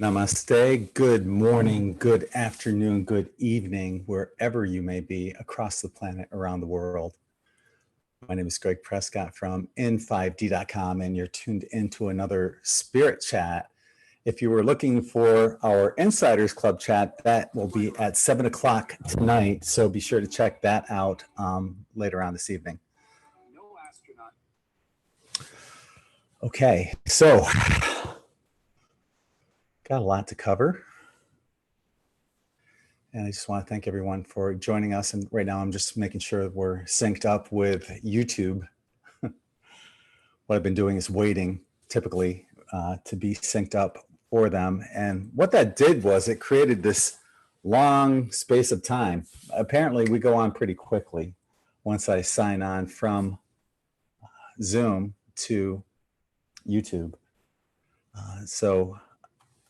Namaste, good morning, good afternoon, good evening, wherever you may be across the planet, around the world. My name is Greg Prescott from In5D.com, and you're tuned into another Spirit Chat. If you were looking for our Insiders Club chat, that will be at 7 o'clock tonight, so be sure to check that out later on this evening. Okay, so got a lot to cover. And I just want to thank everyone for joining us. And right now I'm just making sure that we're synced up with YouTube. What I've been doing is waiting typically to be synced up for them. And what that did was it created this long space of time. Apparently we go on pretty quickly once I sign on from Zoom to YouTube. So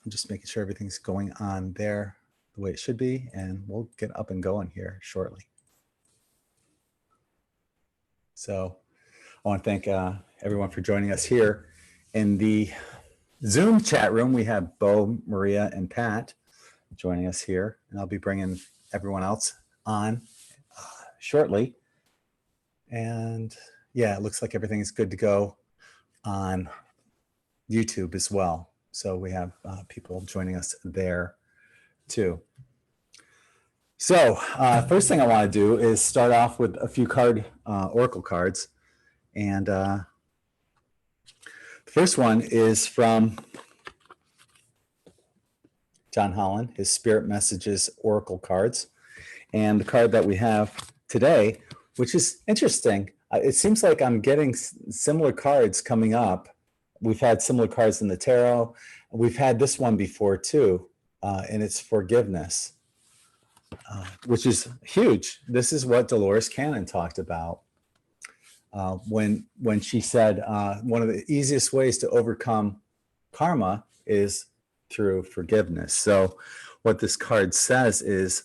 I'm just making sure everything's going on there the way it should be, and we'll get up and going here shortly. So I want to thank everyone for joining us here in the Zoom chat room. We have Bo, Maria, and Pat joining us here, and I'll be bringing everyone else on shortly. And yeah, it looks like everything is good to go on YouTube as well. So we have people joining us there too. So first thing I want to do is start off with a few oracle cards. And the first one is from John Holland, his Spirit Messages Oracle cards. And the card that we have today, which is interesting, it seems like I'm getting similar cards coming up. We've had similar cards in the tarot. We've had this one before too, and it's forgiveness, which is huge. This is what Dolores Cannon talked about when she said one of the easiest ways to overcome karma is through forgiveness. So what this card says is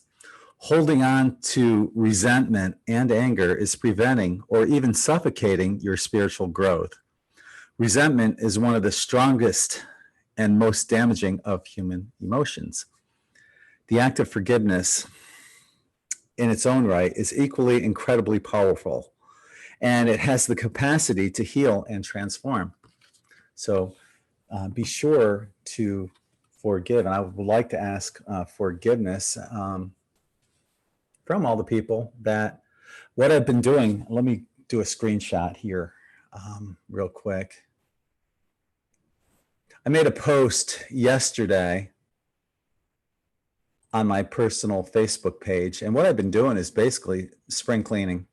holding on to resentment and anger is preventing or even suffocating your spiritual growth. Resentment is one of the strongest and most damaging of human emotions. The act of forgiveness in its own right is equally incredibly powerful, and it has the capacity to heal and transform. So be sure to forgive. And I would like to ask forgiveness from all the people that what I've been doing. Let me do a screenshot here real quick. I made a post yesterday on my personal Facebook page, and what I've been doing is basically spring cleaning.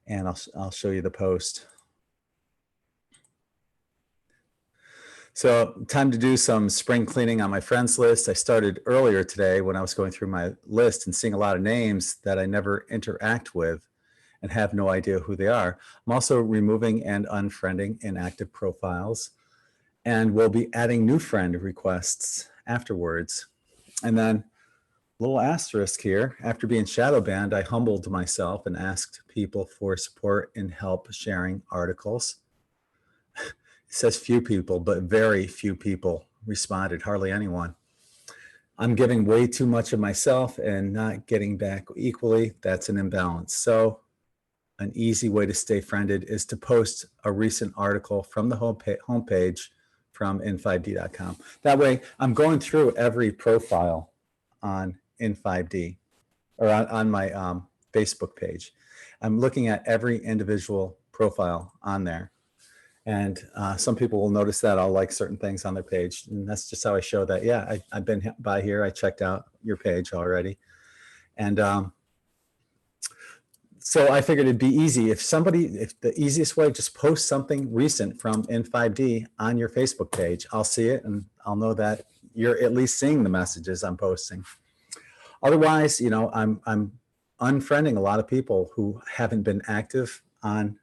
And I'll show you the post. So time to do some spring cleaning on my friends list. I started earlier today when I was going through my list and seeing a lot of names that I never interact with and have no idea who they are. I'm also removing and unfriending inactive profiles, and we'll be adding new friend requests afterwards. And then a little asterisk here, after being shadow banned, I humbled myself and asked people for support and help sharing articles. It says few people, but very few people responded, hardly anyone. I'm giving way too much of myself and not getting back equally. That's an imbalance. So an easy way to stay friended is to post a recent article from the homepage from In5D.com. That way I'm going through every profile on In5D or on my Facebook page. I'm looking at every individual profile on there. And some people will notice that I'll like certain things on their page. And that's just how I show that, yeah, I've been by here. I checked out your page already. And so I figured it'd be easy if the easiest way, just post something recent from In5D on your Facebook page. I'll see it and I'll know that you're at least seeing the messages I'm posting. Otherwise, you know, I'm unfriending a lot of people who haven't been active on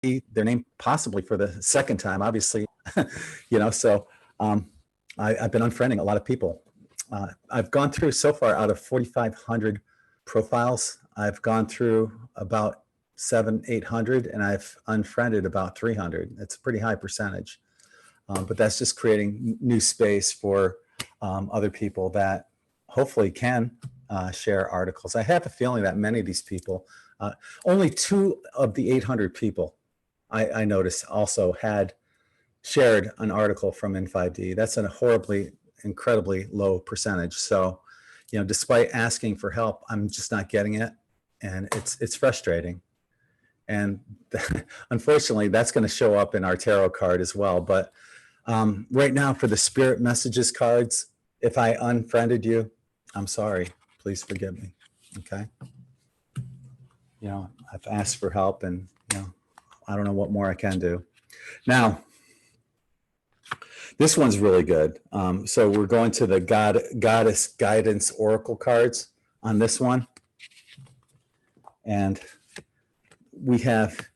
their name possibly for the second time, obviously, you know, so I've been unfriending a lot of people I've gone through so far out of 4,500 profiles. I've gone through about 800, and I've unfriended about 300. That's a pretty high percentage. But that's just creating new space for other people that hopefully can share articles. I have a feeling that many of these people, only 2 of the 800 people I noticed also had shared an article from In5D. That's a horribly, incredibly low percentage. So, you know, despite asking for help, I'm just not getting it. And it's frustrating. And unfortunately, that's going to show up in our tarot card as well. But right now for the spirit messages cards, if I unfriended you, I'm sorry. Please forgive me. Okay. You know, I've asked for help, and, you know, I don't know what more I can do. Now, this one's really good. So we're going to the Goddess Guidance Oracle cards on this one. And we have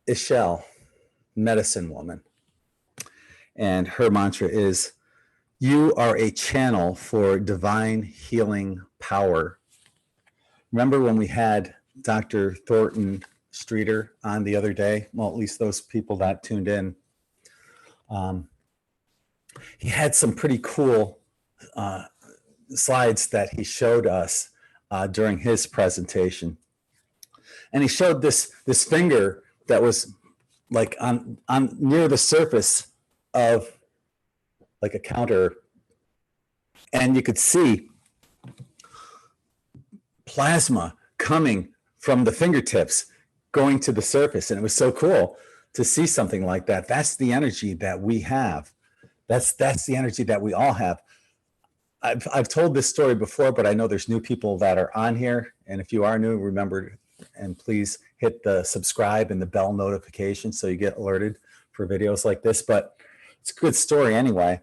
Ishel, Medicine Woman. And her mantra is, you are a channel for divine healing power. Remember when we had Dr. Thornton Streeter on the other day? Well, at least those people that tuned in. He had some pretty cool slides that he showed us during his presentation. And he showed this finger that was like on near the surface of like a counter, and you could see plasma coming from the fingertips going to the surface. And it was so cool to see something like that. That's the energy that we have. That's the energy that we all have. I've told this story before, but I know there's new people that are on here. And if you are new, remember, and please hit the subscribe and the bell notification so you get alerted for videos like this. But it's a good story anyway.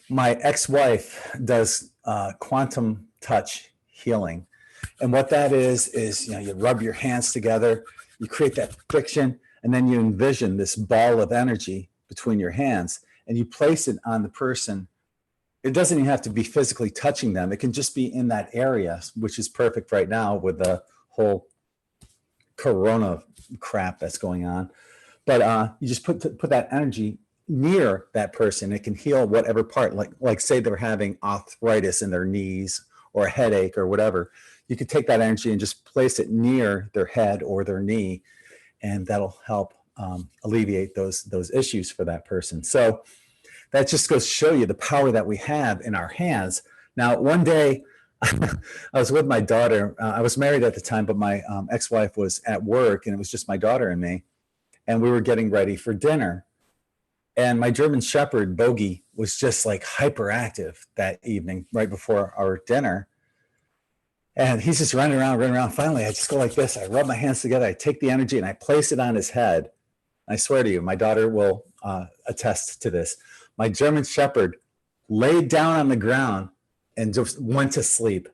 My ex-wife does quantum touch healing. And what that is, you know, you rub your hands together, you create that friction, and then you envision this ball of energy between your hands, and you place it on the person. It doesn't even have to be physically touching them. It can just be in that area, which is perfect right now with the whole corona crap that's going on. But you just put that energy near that person. It can heal whatever part, like say they're having arthritis in their knees or a headache or whatever. You could take that energy and just place it near their head or their knee, and that'll help alleviate those issues for that person. So that just goes to show you the power that we have in our hands. Now, one day I was with my daughter. I was married at the time, but my ex-wife was at work, and it was just my daughter and me. And we were getting ready for dinner. And my German Shepherd, Bogey, was just like hyperactive that evening right before our dinner. And he's just running around. Finally, I just go like this. I rub my hands together. I take the energy and I place it on his head. I swear to you, my daughter will attest to this. My German Shepherd laid down on the ground and just went to sleep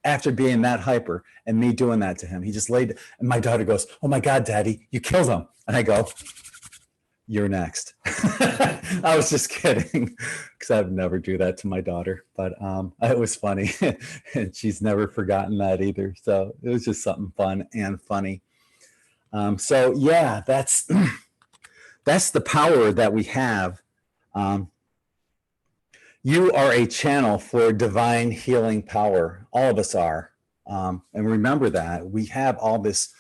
after being that hyper and me doing that to him. He just laid, and my daughter goes, "Oh my God, Daddy, you killed him." And I go, "You're next." I was just kidding, because I would never do that to my daughter, but it was funny. And she's never forgotten that either. So it was just something fun and funny. So yeah, that's the power that we have. You are a channel for divine healing power. All of us are. And remember that we have all this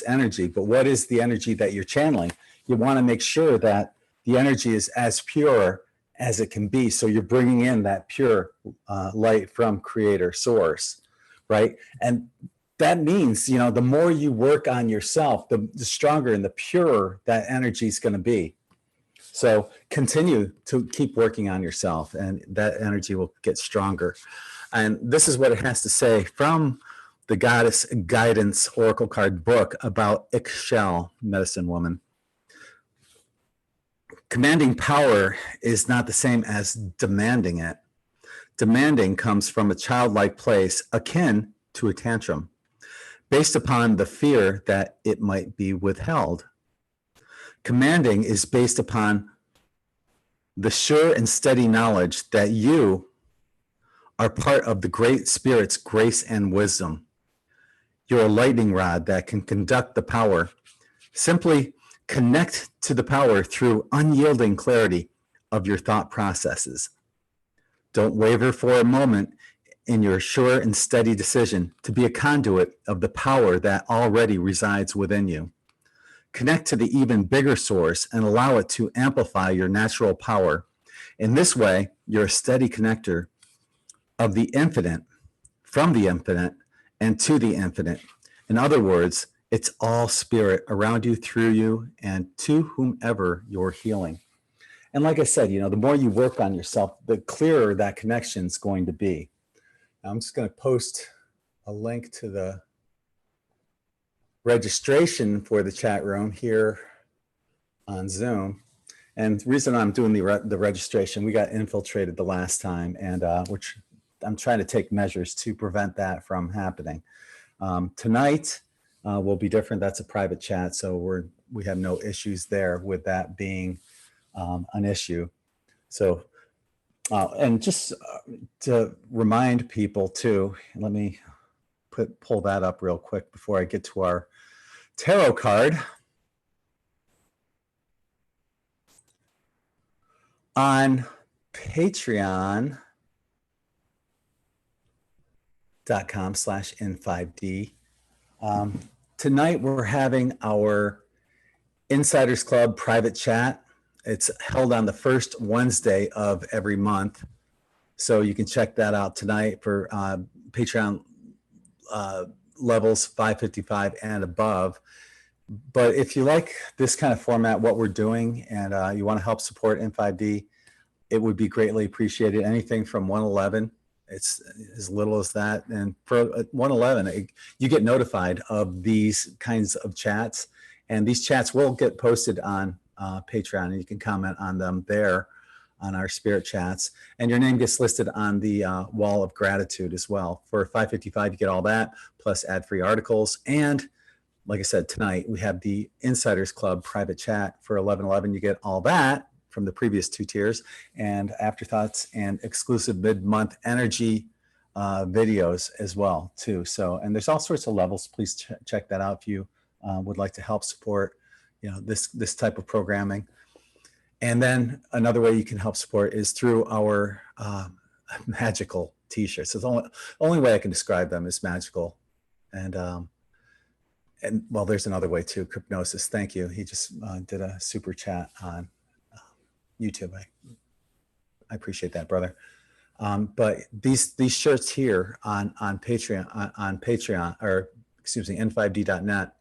energy, but what is the energy that you're channeling? You want to make sure that the energy is as pure as it can be. So you're bringing in that pure light from Creator Source, right? And that means, you know, the more you work on yourself, the stronger and the purer that energy is going to be. So continue to keep working on yourself, and that energy will get stronger. And this is what it has to say from the Goddess Guidance Oracle card book about Ishel, Medicine Woman. Commanding power is not the same as demanding it. Demanding comes from a childlike place akin to a tantrum, based upon the fear that it might be withheld. Commanding is based upon the sure and steady knowledge that you are part of the Great Spirit's grace and wisdom. You're a lightning rod that can conduct the power. Simply connect to the power through unyielding clarity of your thought processes. Don't waver for a moment in your sure and steady decision to be a conduit of the power that already resides within you. Connect to the even bigger source and allow it to amplify your natural power. In this way, you're a steady connector of the infinite, from the infinite, and to the infinite. In other words, it's all spirit around you, through you, and to whomever you're healing. And like I said, the more you work on yourself, the clearer that connection is going to be. I'm just going to post a link to the registration for the chat room here on Zoom. And the reason I'm doing the registration, we got infiltrated the last time, and I'm trying to take measures to prevent that from happening. Tonight will be different. That's a private chat, so we have no issues there with that being an issue. So, and just to remind people too, let me pull that up real quick before I get to our tarot card. On patreon.com/In5D. Tonight we're having our Insiders Club private chat. It's held on the first Wednesday of every month. So you can check that out tonight for Patreon levels 555 and above. But if you like this kind of format, what we're doing, and you want to help support In5D, it would be greatly appreciated. Anything from 111, it's as little as that. And for 111, you get notified of these kinds of chats. And these chats will get posted on Patreon, and you can comment on them there on our spirit chats. And your name gets listed on the wall of gratitude as well. For 555, you get all that, plus ad-free articles. And like I said, tonight we have the Insiders Club private chat. For 1111, you get all that from the previous two tiers, and afterthoughts and exclusive mid-month energy videos as well too. So, and there's all sorts of levels. Please check that out if you would like to help support, this type of programming. And then another way you can help support is through our magical t-shirts. So the only way I can describe them is magical. And well, there's another way too, Crypnosis. Thank you. He just did a super chat on YouTube. I appreciate that, brother. But these shirts here on Patreon, or excuse me, In5D.net.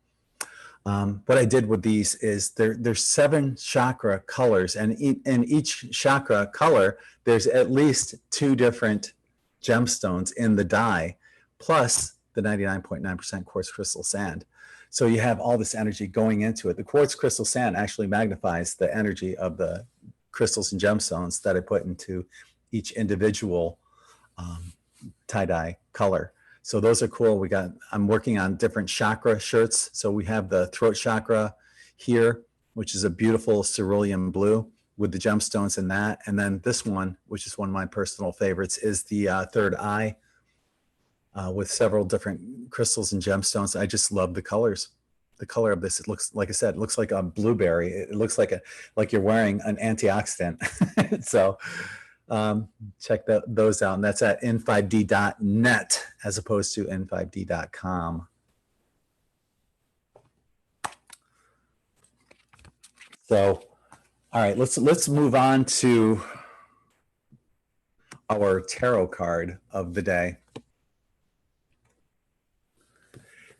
What I did with these is there's 7 chakra colors, and in each chakra color, there's at least 2 different gemstones in the die, plus the 99.9% quartz crystal sand. So you have all this energy going into it. The quartz crystal sand actually magnifies the energy of the crystals and gemstones that I put into each individual tie-dye color. So those are cool. I'm working on different chakra shirts. So we have the throat chakra here, which is a beautiful cerulean blue with the gemstones in that. And then this one, which is one of my personal favorites, is the third eye with several different crystals and gemstones. I just love the colors. The color of this, it looks, like I said, it looks like a blueberry. It looks like you're wearing an antioxidant. So check those out. And that's at in5d.net as opposed to in5d.com. So, all right, let's move on to our tarot card of the day.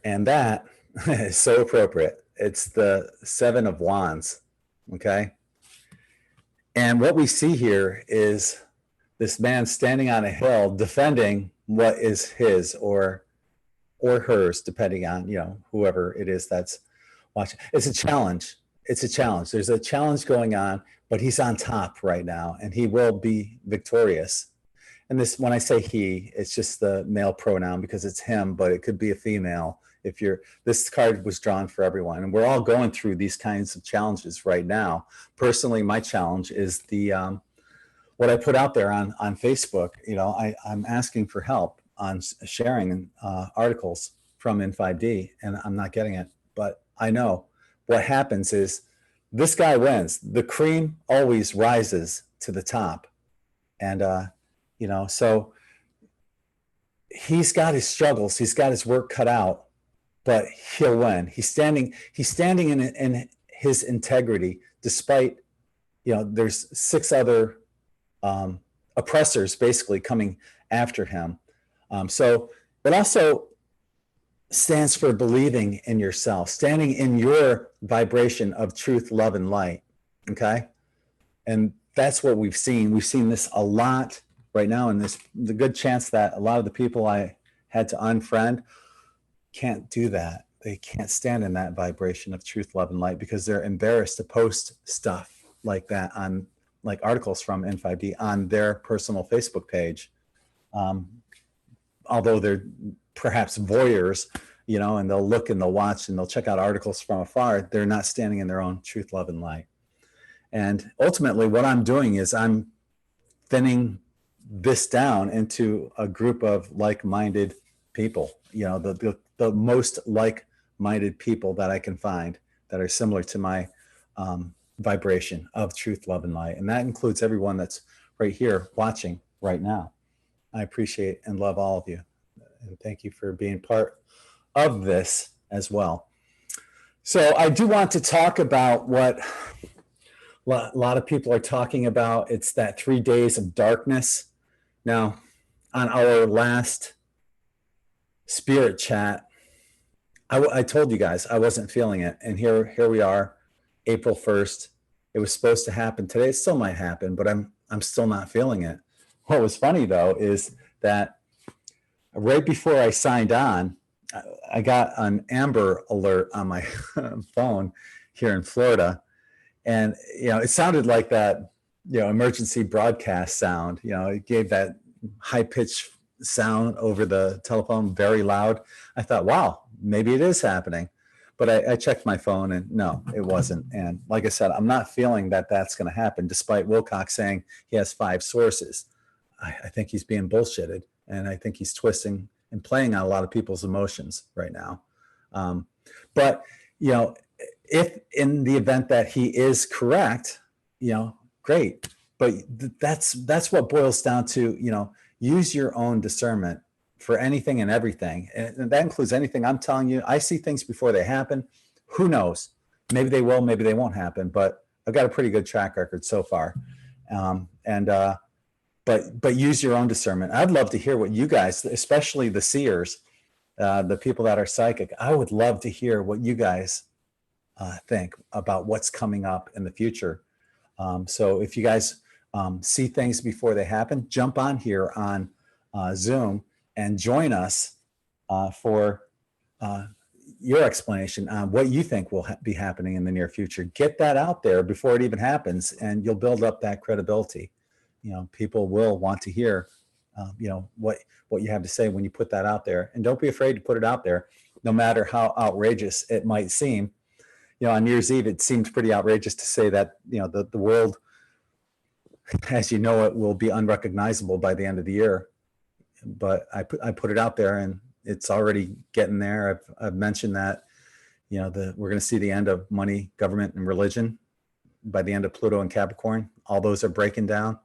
And that is so appropriate. It's the 7 of Wands, okay? And what we see here is this man standing on a hill defending what is his or hers, depending on, whoever it is that's watching. It's a challenge. It's a challenge. There's a challenge going on, but he's on top right now, and he will be victorious. And this, when I say he, it's just the male pronoun because it's him, but it could be a female this card was drawn for everyone, and we're all going through these kinds of challenges right now. Personally, my challenge is what I put out there on Facebook. I'm asking for help on sharing articles from In5D, and I'm not getting it. But I know what happens is this guy wins. The cream always rises to the top. And, so he's got his struggles. He's got his work cut out, but he'll win. He's standing in his integrity, despite, there's 6 other oppressors basically coming after him. It also stands for believing in yourself, standing in your vibration of truth, love, and light. Okay. And that's what we've seen. We've seen this a lot right now. And the good chance that a lot of the people I had to unfriend can't do that. They can't stand in that vibration of truth, love, and light because they're embarrassed to post stuff like that on, like articles from In5D on their personal Facebook page. Although they're perhaps voyeurs, and they'll look and they'll watch and they'll check out articles from afar, they're not standing in their own truth, love, and light. And ultimately what I'm doing is I'm thinning this down into a group of like-minded people, the most like-minded people that I can find that are similar to my vibration of truth, love, and light. And that includes everyone that's right here watching right now. I appreciate and love all of you. And thank you for being part of this as well. So I do want to talk about what a lot of people are talking about. It's that 3 days of darkness. Now, on our last spirit chat, I told you guys I wasn't feeling it. And here we are, April 1st. It was supposed to happen today. It still might happen, but I'm still not feeling it. What was funny though is that right before I signed on, I got an Amber Alert on my phone here in Florida. And, it sounded like that, emergency broadcast sound. It gave that high pitched sound over the telephone, very loud. I thought, wow, maybe it is happening. But I checked my phone and no, it wasn't. And like I said, I'm not feeling that that's going to happen, despite Wilcox saying he has 5 sources. I think he's being bullshitted. And I think he's twisting and playing on a lot of people's emotions right now. But, if in the event that he is correct, great. But that's what boils down to, use your own discernment for anything and everything. And that includes anything I'm telling you. I see things before they happen. Who knows? Maybe they will, maybe they won't happen, but I've got a pretty good track record so far. But use your own discernment. I'd love to hear what you guys, especially the seers, the people that are psychic, I would love to hear what you guys think about what's coming up in the future. So if you guys see things before they happen, jump on here on Zoom and join us for your explanation on what you think will be happening in the near future. Get that out there before it even happens, and you'll build up that credibility. People will want to hear, what you have to say when you put that out there. And don't be afraid to put it out there, no matter how outrageous it might seem. On New Year's Eve, it seemed pretty outrageous to say that, the world, as you know it, will be unrecognizable by the end of the year. But I put it out there, and it's already getting there. I've mentioned that, we're going to see the end of money, government, and religion by the end of Pluto and Capricorn. All those are breaking down.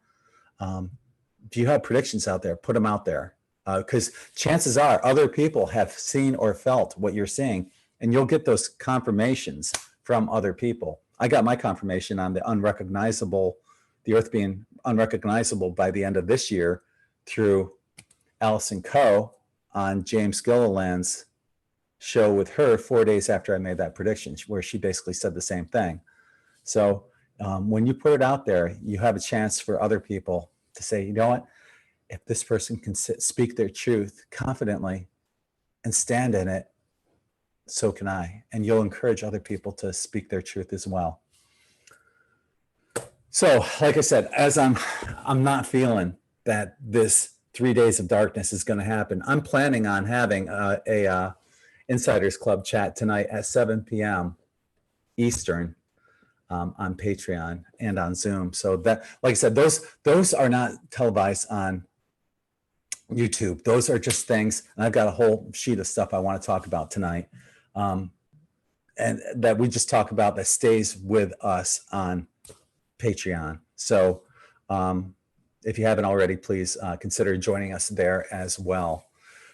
If you have predictions out there, put them out there, because chances are other people have seen or felt what you're seeing, and you'll get those confirmations from other people. I got my confirmation on the Earth being unrecognizable by the end of this year through Allison Coe on James Gilliland's show with her 4 days after I made that prediction, where she basically said the same thing. So when you put it out there, you have a chance for other people to say, you know what, if this person can speak their truth confidently and stand in it, so can I. And you'll encourage other people to speak their truth as well. So, like I said, as I'm not feeling that this 3 days of darkness is going to happen, I'm planning on having a Insiders Club chat tonight at 7 p.m. Eastern on Patreon and on Zoom. So that, like I said, those are not televised on YouTube. Those are just things, and I've got a whole sheet of stuff I want to talk about tonight, and that we just talk about that stays with us on Patreon. So if you haven't already, please consider joining us there as well.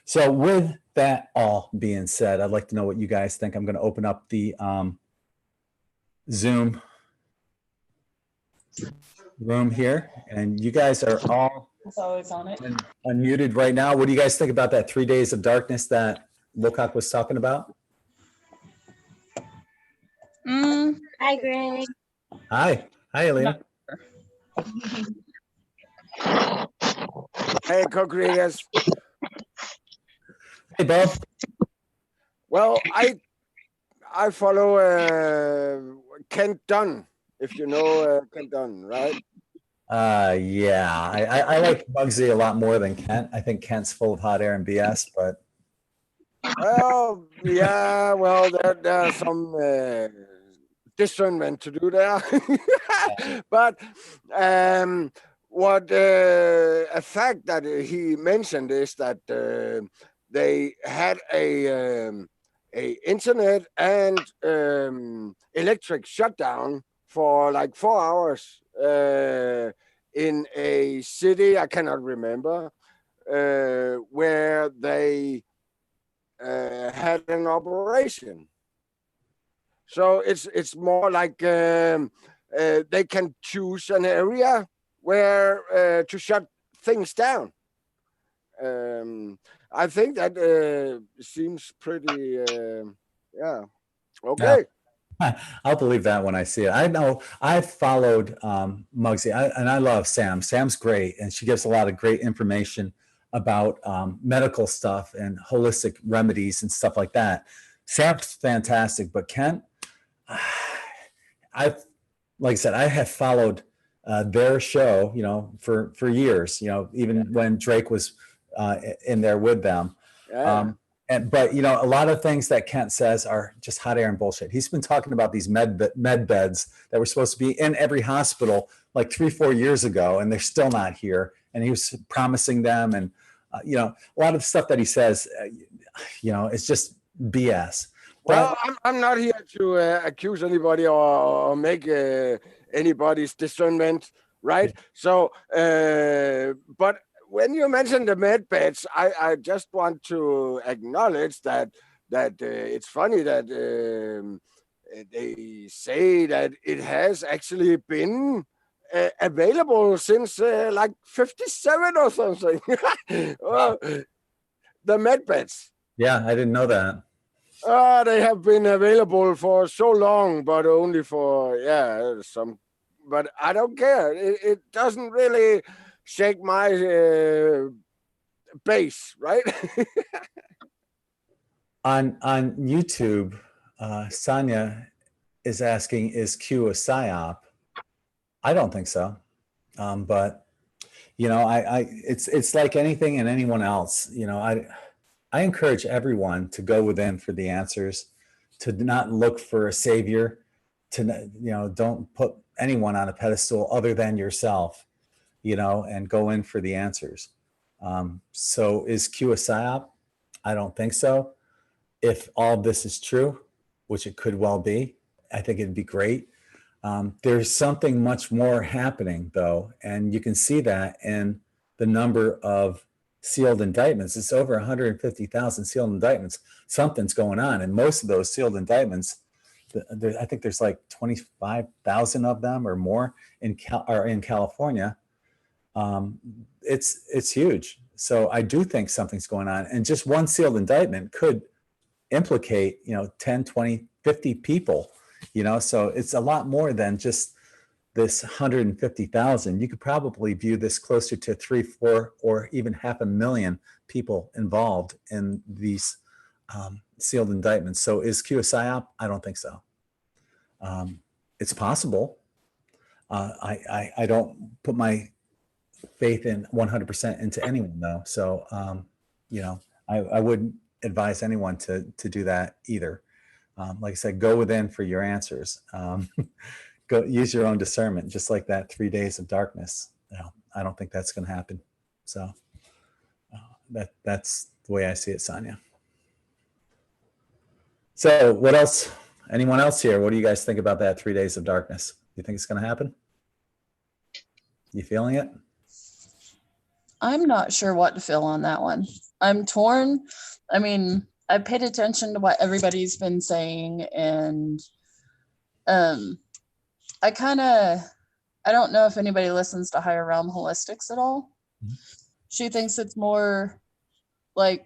So with that all being said, I'd like to know what you guys think. I'm going to open up the Zoom room here, and you guys are all unmuted right now. What do you guys think about that 3 days of darkness that Wilcock was talking about? Hi, Greg. Hi, Elena. Hey, co-creators. Hey, Bob. Well, I follow Kent Dunn, if you know Kent Dunn, right? Yeah, I like Bugsy a lot more than Kent. I think Kent's full of hot air and BS, but Well, yeah, well, there are some discernment to do there. But what a fact that he mentioned is that they had a internet and electric shutdown for like 4 hours in a city I cannot remember, where they had an operation. So it's more like they can choose an area where to shut things down. I think that seems pretty, yeah, okay. I'll believe that when I see it. I know I've followed Muggsy, and I love Sam. Sam's great, and she gives a lot of great information about medical stuff and holistic remedies and stuff like that. Sam's fantastic, but Kent, like I said, I have followed their show, for years, even when Drake was in there with them. Yeah. But a lot of things that Kent says are just hot air and bullshit. He's been talking about these med beds that were supposed to be in every hospital like 3-4 years ago, and they're still not here. And he was promising them, and a lot of the stuff that he says, it's just BS. Well, I'm not here to accuse anybody or make anybody's discernment, right? So, but when you mention the med beds, I just want to acknowledge that it's funny that they say that it has actually been available since like 57 or something. Well, the med beds. Yeah, I didn't know that. They have been available for so long, but only for some. But I don't care. It doesn't really shake my base, right? On YouTube, Sonia is asking, "Is Q a psyop?" I don't think so, but it's like anything and anyone else. I encourage everyone to go within for the answers, to not look for a savior, to don't put anyone on a pedestal other than yourself, and go in for the answers. So is Q a psyop? I don't think so. If all of this is true, which it could well be, I think it'd be great. There's something much more happening, though, and you can see that in the number of sealed indictments. It's over 150,000 sealed indictments. Something's going on, and most of those sealed indictments, I think there's like 25,000 of them or more in California. It's huge. So I do think something's going on, and just one sealed indictment could implicate 10, 20, 50 people. So it's a lot more than just this 150,000. You could probably view this closer to 3, 4, or even 500,000 people involved in these sealed indictments. So is Q a psyop? I don't think so. It's possible. I don't put my faith in 100% into anyone, though. So I wouldn't advise anyone to do that either. Like I said, go within for your answers. Go use your own discernment, just like that 3 days of darkness. I don't think that's going to happen. So that's the way I see it, Sonia. So what else? Anyone else here? What do you guys think about that 3 days of darkness? You think it's going to happen? You feeling it? I'm not sure what to feel on that one. I'm torn. I mean, I paid attention to what everybody's been saying, and I don't know if anybody listens to Higher Realm Holistics at all. Mm-hmm. She thinks it's more like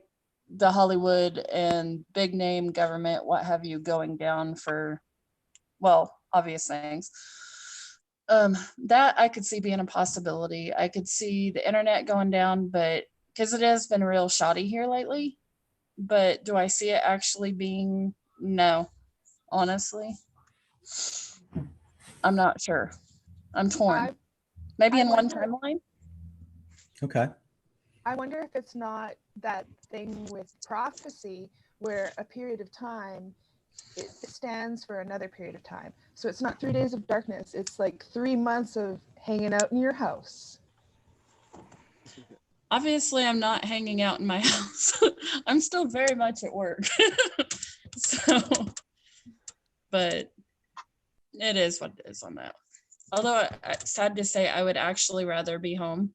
the Hollywood and big name government, what have you, going down for, well, obvious things. That I could see being a possibility. I could see the internet going down, but because it has been real shoddy here lately. But do I see it actually being? No, honestly. I'm not sure. I'm torn. Maybe in one timeline. Okay. I wonder if it's not that thing with prophecy where a period of time, it stands for another period of time. So it's not 3 days of darkness. It's like 3 months of hanging out in your house. Obviously, I'm not hanging out in my house. I'm still very much at work. So, but it is what it is on that. Although, sad to say, I would actually rather be home.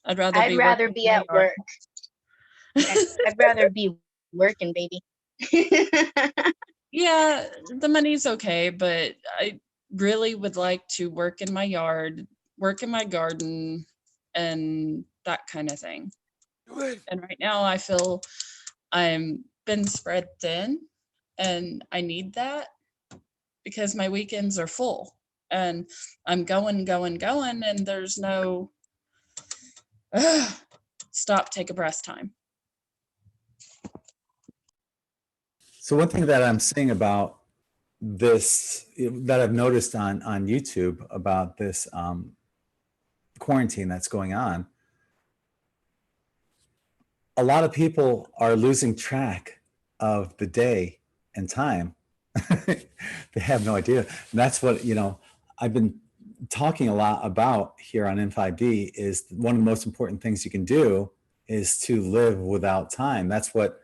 I'd rather be at work. I'd rather be working, baby. Yeah, the money's okay, but I really would like to work in my yard, work in my garden, and that kind of thing. And right now I feel I'm been spread thin, and I need that because my weekends are full and I'm going, and there's no stop, take a breath time. So one thing that I'm seeing about this, that I've noticed on YouTube about this quarantine that's going on, a lot of people are losing track of the day and time. They have no idea. And that's what, I've been talking a lot about here on In5D is one of the most important things you can do is to live without time. That's what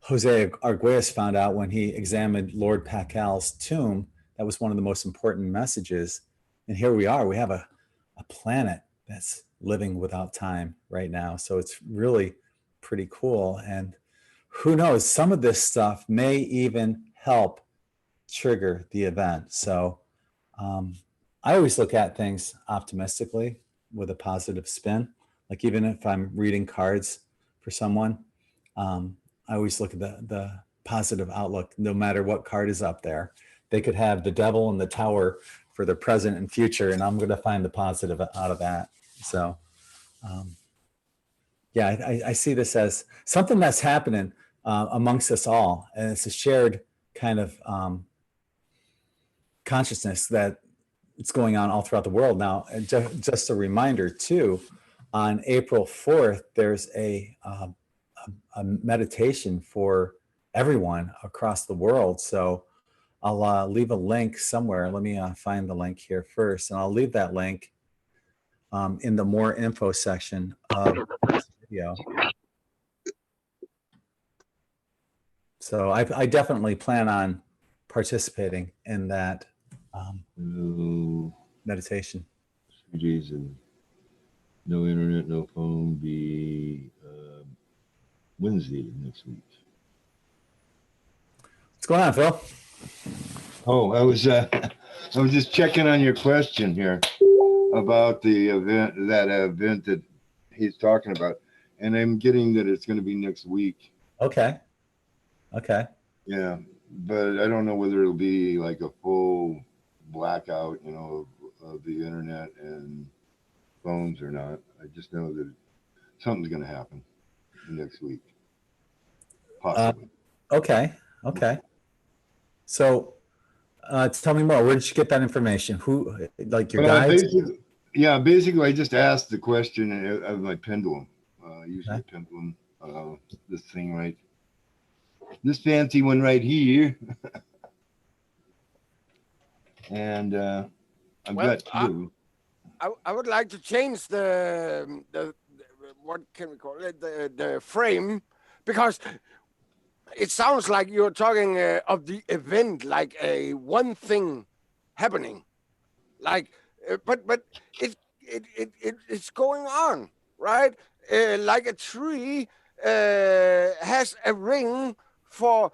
Jose Arguelles found out when he examined Lord Pacal's tomb. That was one of the most important messages. And here we are, we have a planet that's living without time right now. So it's really pretty cool. And who knows, some of this stuff may even help trigger the event. So I always look at things optimistically with a positive spin. Like even if I'm reading cards for someone, I always look at the positive outlook, no matter what card is up there. They could have the devil and the tower for the present and future, and I'm going to find the positive out of that. So, yeah, I see this as something that's happening amongst us all, and it's a shared kind of consciousness that it's going on all throughout the world now. And just a reminder too, on April 4th, there's a meditation for everyone across the world. So I'll leave a link somewhere. Let me find the link here first, and I'll leave that link in the more info section of this video. So I definitely plan on participating in that meditation. 3 days and no internet, no phone, be Wednesday next week. What's going on, Phil? Oh, I was just checking on your question here about the event, that event that he's talking about, and I'm getting that it's going to be next week. Okay. Yeah, but I don't know whether it'll be like a full blackout, of the internet and phones or not. I just know that something's going to happen next week, possibly. Okay. So tell me more. Where did you get that information? Who, like your guides? Basically I just asked the question of my pendulum, using the pendulum this thing this fancy one right here. And I've Well, got two. I would like to change the what can we call it, the frame, because it sounds like you're talking of the event, like a one thing happening, like but it's going on, right? Like a tree has a ring for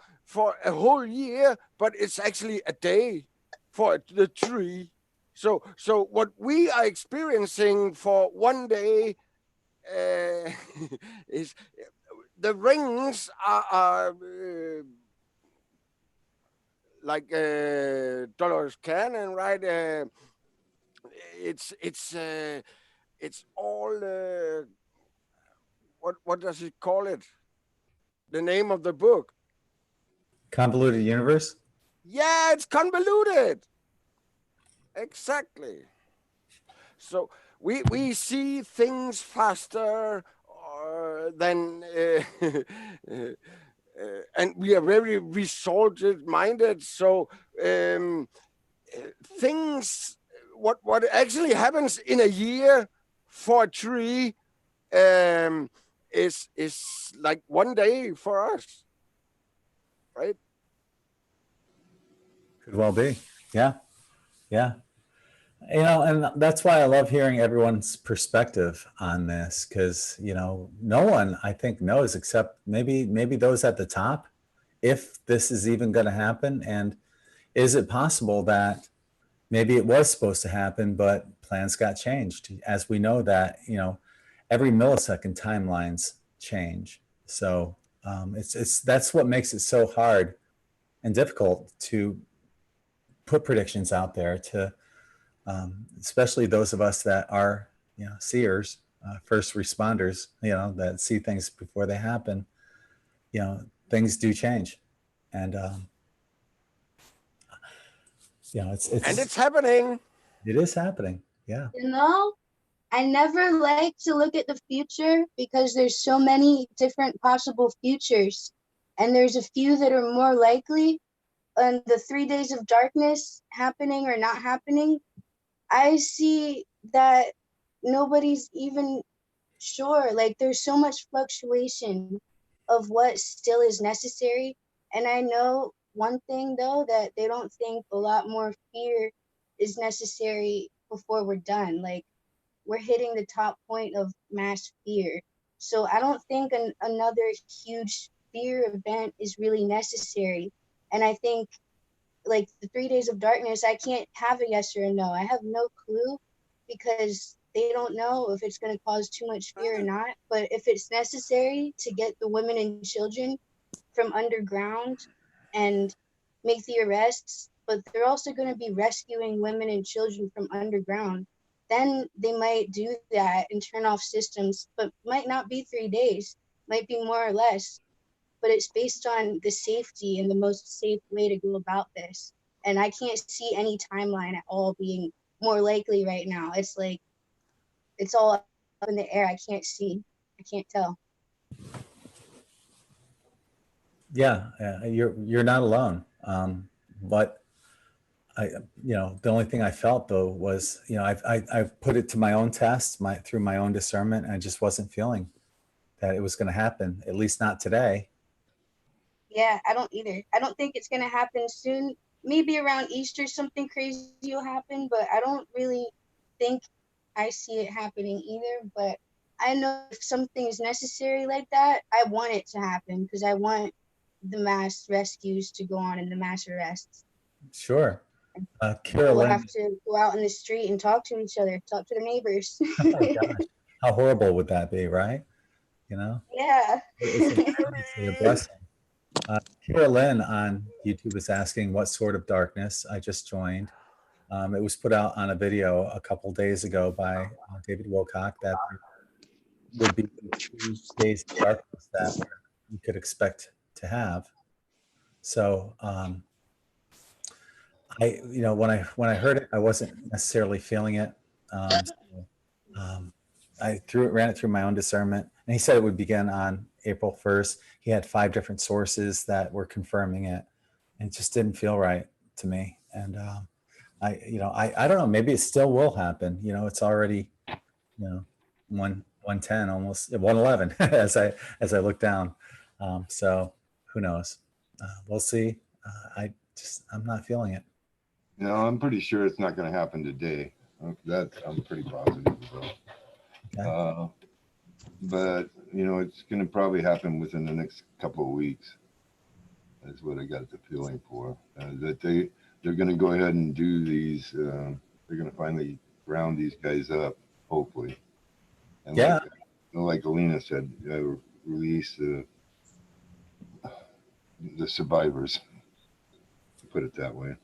a whole year, but it's actually a day for the tree. So what we are experiencing for one day uh, is the rings are like Dolores Cannon, right? It's all what does it call it? The name of the book? Convoluted universe. Yeah, it's convoluted. Exactly. So we see things faster than and we are very resulted minded. So things what actually happens in a year for a tree is like one day for us, right? Could well be. Yeah. Yeah. You know, and that's why I love hearing everyone's perspective on this, because, you know, no one I think knows except maybe those at the top, if this is even going to happen. And is it possible that maybe it was supposed to happen, but plans got changed? As we know that, you know, every millisecond timelines change. So it's that's what makes it so hard and difficult to put predictions out there to, especially those of us that are, you know, seers, first responders, you know, that see things before they happen. You know, things do change, and you know, And it's happening. it is happening. Yeah. You know, I never like to look at the future because there's so many different possible futures, and there's a few that are more likely. And the 3 days of darkness happening or not happening, I see that nobody's even sure. Like, there's so much fluctuation of what still is necessary. And I know one thing, though, that they don't think a lot more fear is necessary before we're done. Like, we're hitting the top point of mass fear. So I don't think another huge fear event is really necessary. And I think, like, the 3 days of darkness, I can't have a yes or a no. I have no clue because they don't know if it's going to cause too much fear or not. But if it's necessary to get the women and children from underground and make the arrests, but they're also going to be rescuing women and children from underground, then they might do that and turn off systems, but might not be 3 days, might be more or less. But it's based on the safety and the most safe way to go about this. And I can't see any timeline at all being more likely right now. It's like, it's all up in the air. I can't see. I can't tell. Yeah, you're not alone. But I, you know, the only thing I felt though was, you know, I've put it to my own test, through my own discernment, and I just wasn't feeling that it was going to happen. At least not today. Yeah, I don't either. I don't think it's going to happen soon. Maybe around Easter, something crazy will happen, but I don't really think I see it happening either. But I know if something is necessary like that, I want it to happen because I want the mass rescues to go on and the mass arrests. Sure. We'll Carolyn, have to go out in the street and talk to each other, talk to the neighbors. oh my gosh, how horrible would that be, right? You know, Yeah. it's a blessing. Carolyn on YouTube is asking what sort of darkness. I just joined. It was put out on a video a couple days ago by David Wilcock that there would be 3 days of darkness that you could expect to have. So you know, when I heard it, I wasn't necessarily feeling it. So, ran it through my own discernment, and he said it would begin on April 1st. He had 5 different sources that were confirming it, and it just didn't feel right to me. And I don't know, maybe it still will happen. It's already, 110, almost 111 as I look down. So who knows? We'll see. I'm not feeling it. I'm pretty sure it's not going to happen today. I'm pretty positive about. Okay. But it's going to probably happen within the next couple of weeks. That's what I got the feeling for. That they're going to go ahead and do these. They're going to finally round these guys up, hopefully. And yeah. Like Alina said, release the survivors. To put it that way.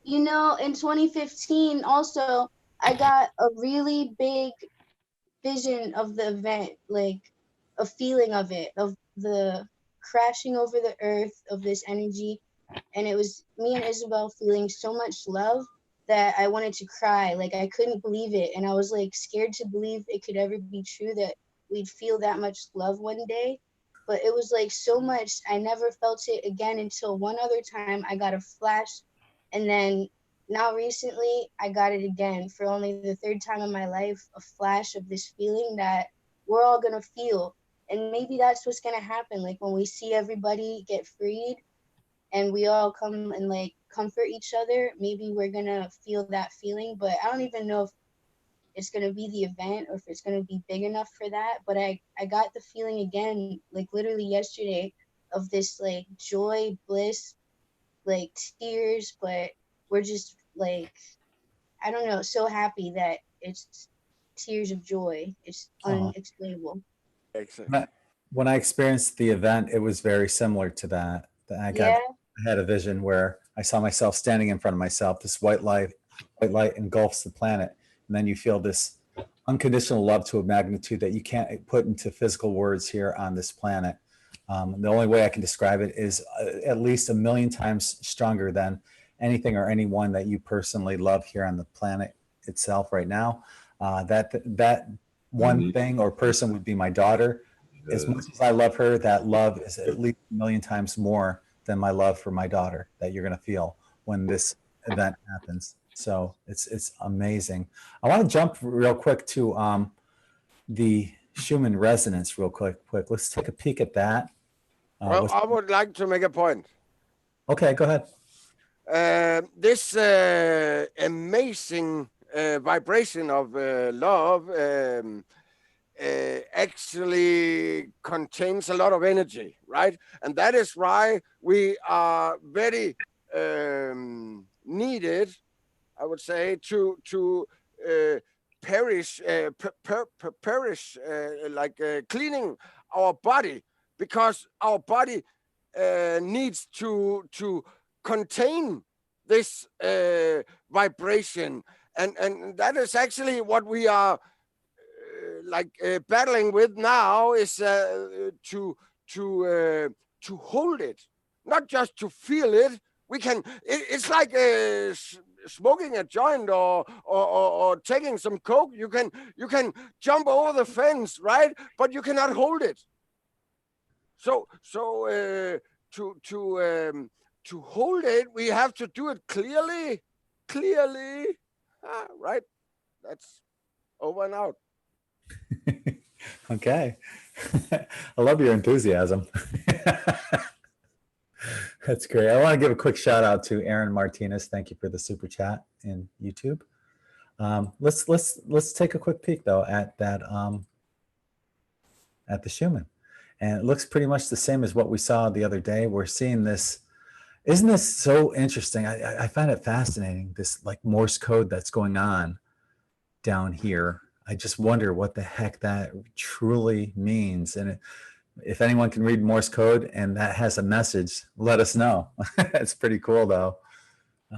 In 2015, also, I got a really big vision of the event, like a feeling of it, of the crashing over the earth of this energy. And it was me and Isabel feeling so much love that I wanted to cry. Like, I couldn't believe it. And I was like scared to believe it could ever be true that we'd feel that much love one day. But it was like so much. I never felt it again until one other time I got a flash. And then now recently I got it again for only the 3rd time in my life, a flash of this feeling that we're all going to feel. And maybe that's what's going to happen. Like, when we see everybody get freed and we all come and like comfort each other, maybe we're going to feel that feeling. But I don't even know if it's going to be the event or if it's going to be big enough for that. But I got the feeling again, like literally yesterday, of this like joy, bliss, like tears, but we're just like, I don't know, so happy that it's tears of joy. It's unexplainable. Excellent. When I experienced the event, it was very similar to that. I had a vision where I saw myself standing in front of myself. This white light engulfs the planet, and then you feel this unconditional love to a magnitude that you can't put into physical words here on this planet. The only way I can describe it is at least 1,000,000 times stronger than anything or anyone that you personally love here on the planet itself right now. That one thing or person would be my daughter. As much as I love her, that love is at least 1,000,000 times more than my love for my daughter that you're going to feel when this event happens. So it's amazing. I want to jump real quick to the Schumann resonance real quick. Let's take a peek at that. Well, I would like to make a point. Okay, go ahead. This amazing vibration of love actually contains a lot of energy, right? And that is why we are very needed, I would say, to perish like cleaning our body, because our body needs to contain this vibration, and that is actually what we are battling with now, is to hold it, not just to feel it. We can. It's like smoking a joint or taking some coke. You can jump over the fence, right? But you cannot hold it. So to hold it, we have to do it clearly, right? That's over and out. Okay. I love your enthusiasm. That's great. I want to give a quick shout out to Aaron Martinez. Thank you for the super chat in YouTube. Let's take a quick peek though at that at the Schumann, and it looks pretty much the same as what we saw the other day. We're seeing this. Isn't this so interesting? I find it fascinating, this like Morse code that's going on down here. I just wonder what the heck that truly means. And if anyone can read Morse code and that has a message, let us know. It's pretty cool though.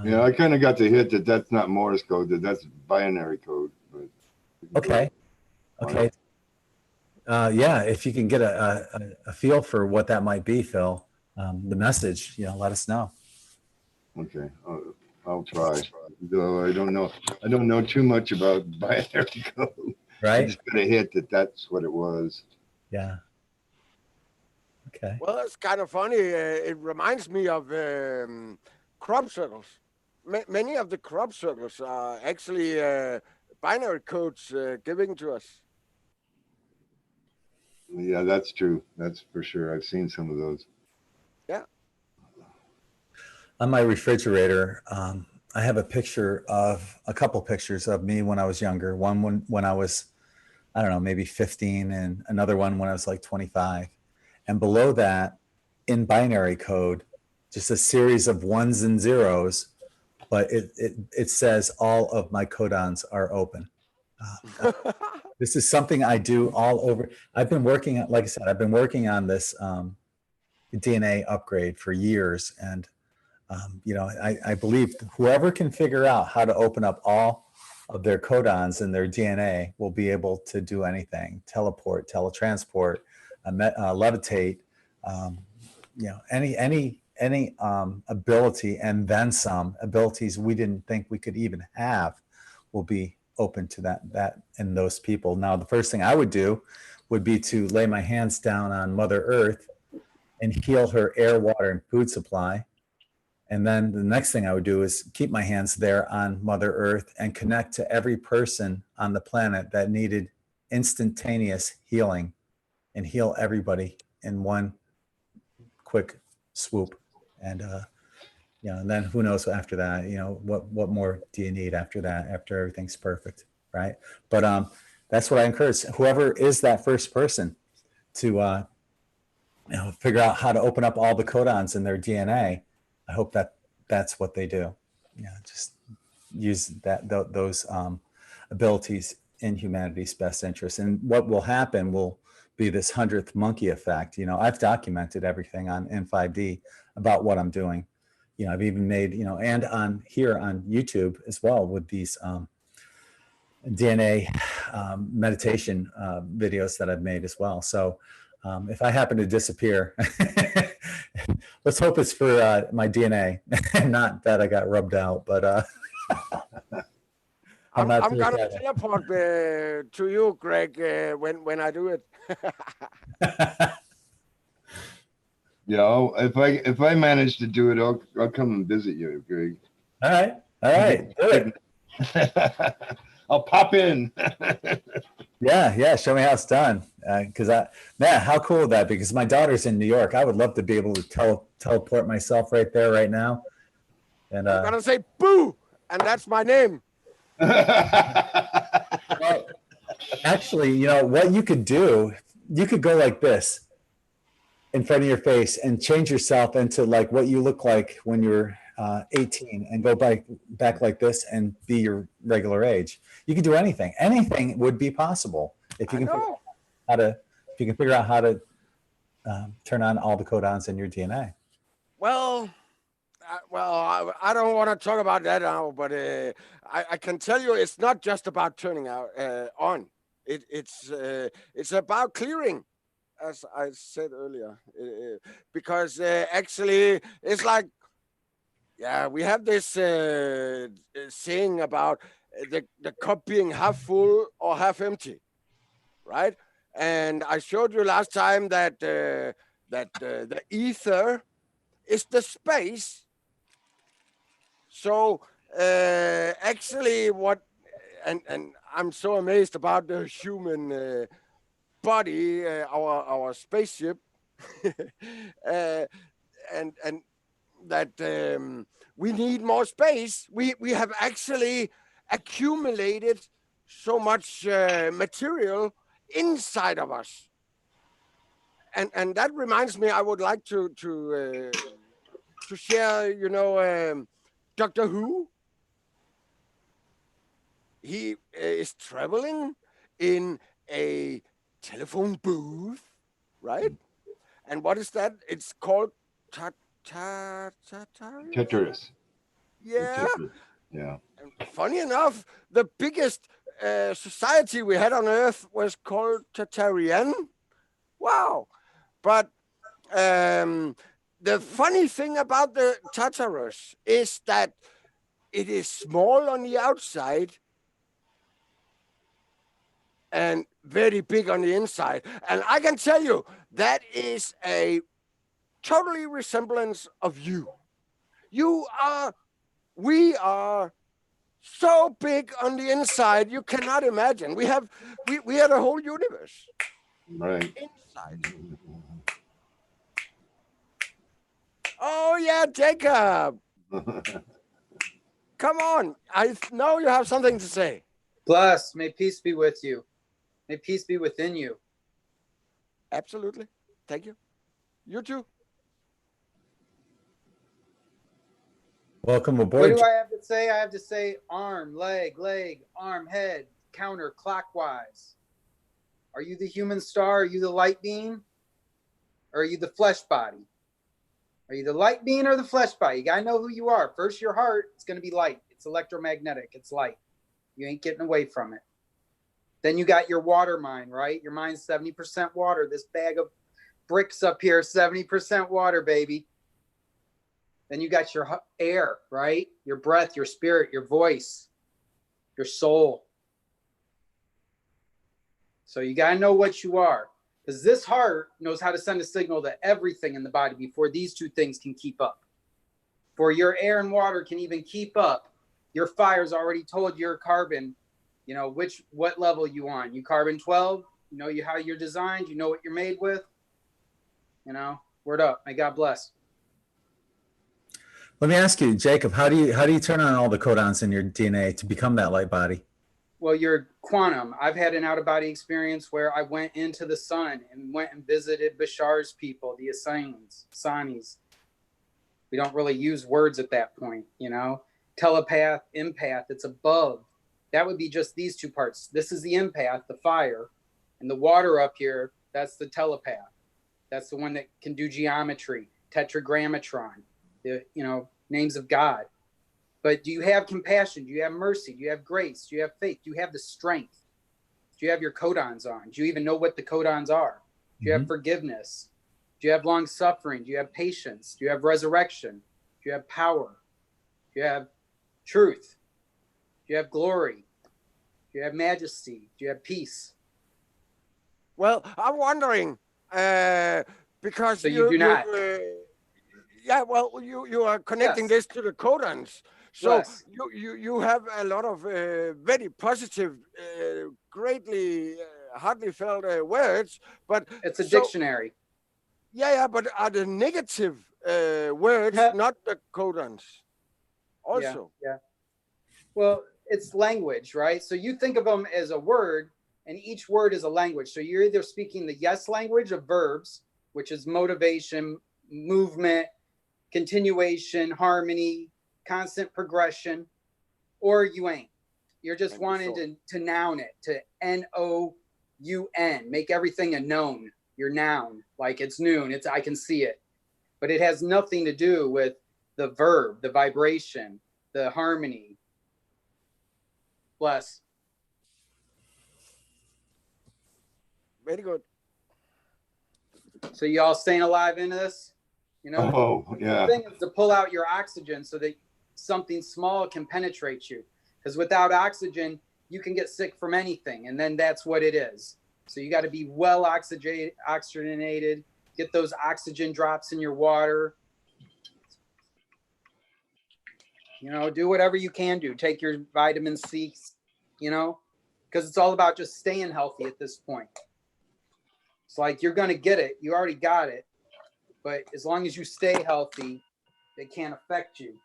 Yeah, I kind of got the hit that that's not Morse code, that's binary code. But okay. Yeah, if you can get a feel for what that might be, Phil, the message, let us know. Okay, I'll try. though I don't know too much about binary code. I Right? just got a hit that that's what it was. Yeah. Okay. Well, it's kind of funny. It reminds me of crop circles. Many of the crop circles are actually binary codes giving to us. Yeah, that's true. That's for sure. I've seen some of those. Yeah. On my refrigerator, I have a couple pictures of me when I was younger. One when I was, I don't know, maybe 15, and another one when I was like 25. And below that, in binary code, just a series of ones and zeros, but it says all of my codons are open. This is something I do all over. I've been working on, like I said, I've been working on this DNA upgrade for years. And, I believe whoever can figure out how to open up all of their codons in their DNA will be able to do anything: teleport, teletransport, levitate, any ability, and then some abilities we didn't think we could even have will be open to that and those people. Now, the first thing I would do would be to lay my hands down on Mother Earth and heal her air, water, and food supply. And then the next thing I would do is keep my hands there on Mother Earth and connect to every person on the planet that needed instantaneous healing, and heal everybody in one quick swoop. And and then who knows after that, what more do you need after that, after everything's perfect, right? But that's what I encourage whoever is that first person to figure out how to open up all the codons in their DNA. I hope that's what they do. Just use those abilities in humanity's best interest. And what will happen will be this 100th monkey effect. I've documented everything on In5D about what I'm doing. I've even made, and on here on YouTube as well, with these DNA meditation videos that I've made as well. So if I happen to disappear, let's hope it's for my DNA, not that I got rubbed out, but I'm gonna teleport to you, Greg, when I do it. Yeah, if I manage to do it, I'll come and visit you, Greg. All right, do it. I'll pop in. Yeah, show me how it's done. Because how cool would that be? Because my daughter's in New York. I would love to be able to teleport myself right there, right now. And I'm gonna say boo, and that's my name. Well, actually, what you could do, you could go like this in front of your face and change yourself into like what you look like when you're 18, and go back like this and be your regular age. You can do anything. Anything would be possible if you can figure out how to turn on all the codons in your DNA. Well, I don't want to talk about that now, but I can tell you it's not just about turning on. It's about clearing, as I said earlier, because actually it's like, we have this saying about the cup being half full or half empty, right? And I showed you last time that the ether is the space. So actually and I'm so amazed about the human body, our spaceship, and that we need more space. We have actually accumulated so much material inside of us, and that reminds me, I would like to share, Doctor Who. He is traveling in a telephone booth, right? And what is that? It's called Tetris. Yeah. Yeah. And funny enough, the biggest society we had on Earth was called Tartarian. Wow. But the funny thing about the Tartarus is that it is small on the outside and very big on the inside. And I can tell you, that is a totally resemblance of you. We are so big on the inside, you cannot imagine. We are the whole universe. Right. Inside. Oh yeah, Jacob. Come on. I know you have something to say. Bless, may peace be with you. May peace be within you. Absolutely. Thank you. You too. Welcome What aboard. do I have to say? I have to say arm, leg, arm, head, counter, clockwise. Are you the human star? Are you the light being? Or are you the flesh body? Are you the light being or the flesh body? You gotta know who you are. First, your heart, it's gonna be light. It's electromagnetic, it's light. You ain't getting away from it. Then you got your water mind, right? Your mind's 70% water. This bag of bricks up here, 70% water, baby. Then you got your air, right? Your breath, your spirit, your voice, your soul. So you got to know what you are, because this heart knows how to send a signal to everything in the body before these two things can keep up. Before your air and water can even keep up, your fire's already told your carbon, you know, what level you on. You carbon 12, you know how you're designed, you know what you're made with. You know, word up. May God bless. Let me ask you, Jacob, how do you turn on all the codons in your DNA to become that light body? Well, you're quantum. I've had an out-of-body experience where I went into the sun and went and visited Bashar's people, the Assanis, Sanis. We don't really use words at that point, you know. Telepath, empath, it's above. That would be just these two parts. This is the empath, the fire, and the water up here, that's the telepath. That's the one that can do geometry, tetragrammatron, the, you know, names of God. But do you have compassion? Do you have mercy? Do you have grace? Do you have faith? Do you have the strength? Do you have your codons on? Do you even know what the codons are? Do you have forgiveness? Do you have long suffering? Do you have patience? Do you have resurrection? Do you have power? Do you have truth? Do you have glory? Do you have majesty? Do you have peace? Well, I'm wondering, because So you do not. Yeah, well, you are connecting this to the codons. So Yes. you have a lot of very positive, greatly hardly felt words, but It's a dictionary. Yeah, but are the negative words not the codons? Also. Yeah. Well, it's language, right? So you think of them as a word, and each word is a language. So you're either speaking the yes language of verbs, which is motivation, movement, continuation, harmony, constant progression, or you ain't. You're just wanting to noun it, to N-O-U-N, make everything a known, your noun, like it's noon, I can see it. But it has nothing to do with the verb, the vibration, the harmony. Bless. Very good. So you all staying alive in this? You know, Oh, yeah. the thing is to pull out your oxygen so that something small can penetrate you. Because without oxygen, you can get sick from anything. And then that's what it is. So you got to be well oxygenated, get those oxygen drops in your water. You know, do whatever you can do. Take your vitamin C, you know, because it's all about just staying healthy at this point. It's like you're going to get it. You already got it. But as long as you stay healthy, it can't affect you.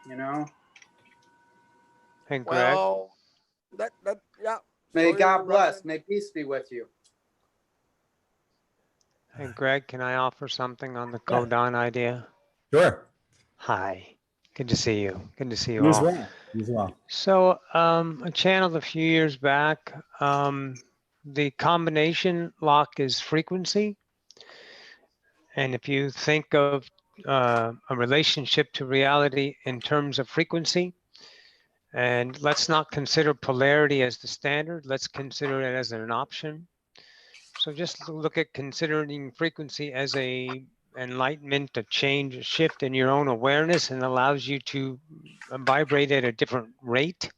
You know? And Greg? Well, yeah. May God bless. May peace be with you. And Greg, can I offer something on the codon idea? Sure. Hi. Good to see you. Good to see you You as all. well. You as well. So I channeled a few years back. The combination lock is frequency. And if you think of a relationship to reality in terms of frequency, and let's not consider polarity as the standard, let's consider it as an option. So just look at considering frequency as enlightenment, a change, a shift in your own awareness, and allows you to vibrate at a different rate.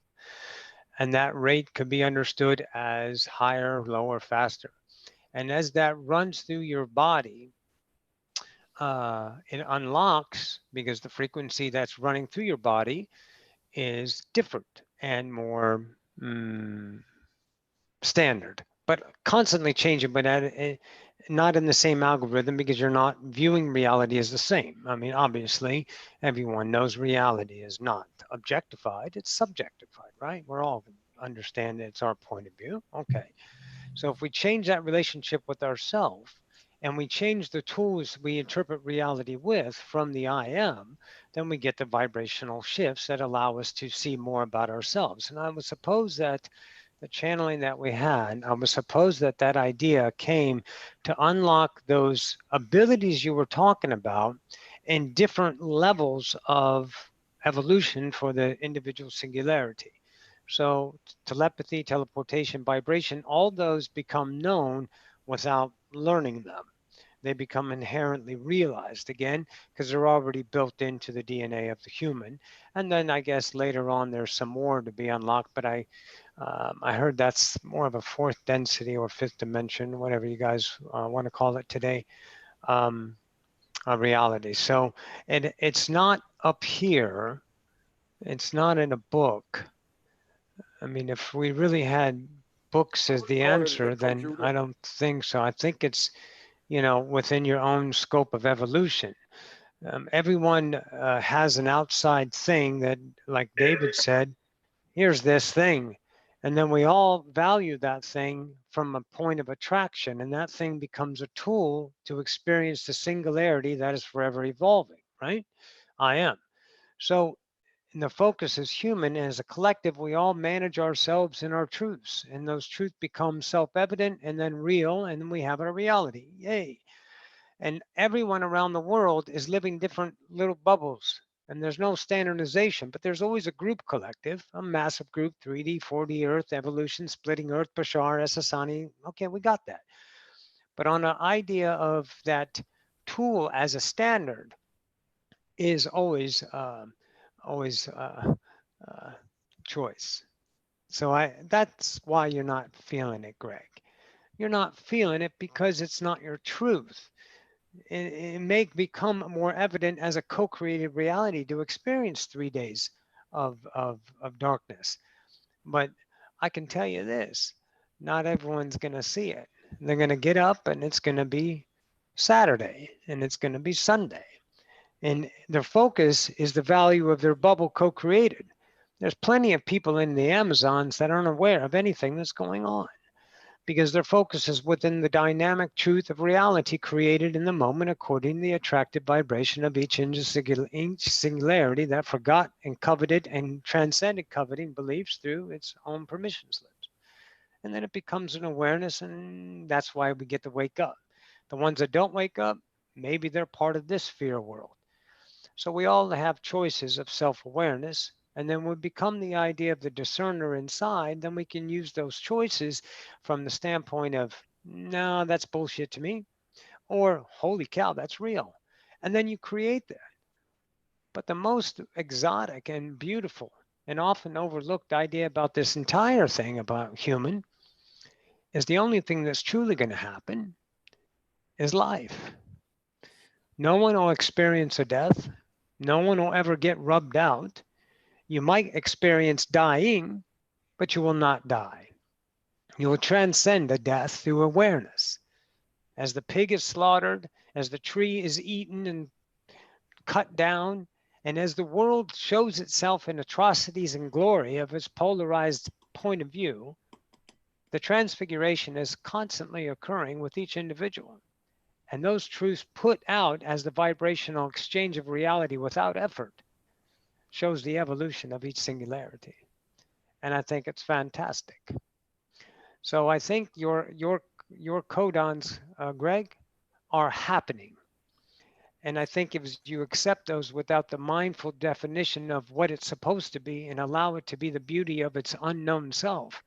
And that rate could be understood as higher, lower, faster. And as that runs through your body, it unlocks because the frequency that's running through your body is different and more standard, but constantly changing, but not in the same algorithm, because you're not viewing reality as the same. I mean, obviously, everyone knows reality is not objectified, it's subjectified, right? We're all understand that it's our point of view. Okay. So if we change that relationship with ourselves, and we change the tools we interpret reality with from the I am, then we get the vibrational shifts that allow us to see more about ourselves. And I would suppose that the channeling that we had, I would suppose that that idea came to unlock those abilities you were talking about in different levels of evolution for the individual singularity. So telepathy, teleportation, vibration, all those become known without learning them. They become inherently realized again, because they're already built into the DNA of the human. And then I guess later on there's some more to be unlocked, but I heard that's more of a fourth density or fifth dimension, whatever you guys want to call it today, a reality. So it's not up here. It's not in a book. I mean, if we really had books as the answer, then I don't think so. I think it's, within your own scope of evolution. Everyone has an outside thing that, like David said, here's this thing. And then we all value that thing from a point of attraction, and that thing becomes a tool to experience the singularity that is forever evolving, right? I am. So and the focus is human, and as a collective, we all manage ourselves and our truths, and those truths become self-evident and then real, and then we have our reality. Yay. And everyone around the world is living different little bubbles, and there's no standardization, but there's always a group collective, a massive group, 3D, 4D, Earth, evolution, splitting Earth, Bashar, Essassani. Okay, we got that. But on the idea of that tool as a standard is always choice. So that's why you're not feeling it, Greg. You're not feeling it because it's not your truth. It may become more evident as a co-created reality to experience 3 days of darkness. But I can tell you this, not everyone's going to see it. They're going to get up and it's going to be Saturday and it's going to be Sunday. And their focus is the value of their bubble co-created. There's plenty of people in the Amazons that aren't aware of anything that's going on because their focus is within the dynamic truth of reality created in the moment according to the attractive vibration of each singularity that forgot and coveted and transcended coveting beliefs through its own permission slips. And then it becomes an awareness, and that's why we get to wake up. The ones that don't wake up, maybe they're part of this fear world. So we all have choices of self-awareness, and then we become the idea of the discerner inside, then we can use those choices from the standpoint of, no, that's bullshit to me, or holy cow, that's real. And then you create that. But the most exotic and beautiful and often overlooked idea about this entire thing about human is the only thing that's truly going to happen is life. No one will experience a death. No one will ever get rubbed out. You might experience dying, but you will not die. You will transcend the death through awareness. As the pig is slaughtered, as the tree is eaten and cut down, and as the world shows itself in atrocities and glory of its polarized point of view, the transfiguration is constantly occurring with each individual. And those truths put out as the vibrational exchange of reality without effort shows the evolution of each singularity. And I think it's fantastic. So I think your codons, Greg, are happening. And I think if you accept those without the mindful definition of what it's supposed to be and allow it to be the beauty of its unknown self,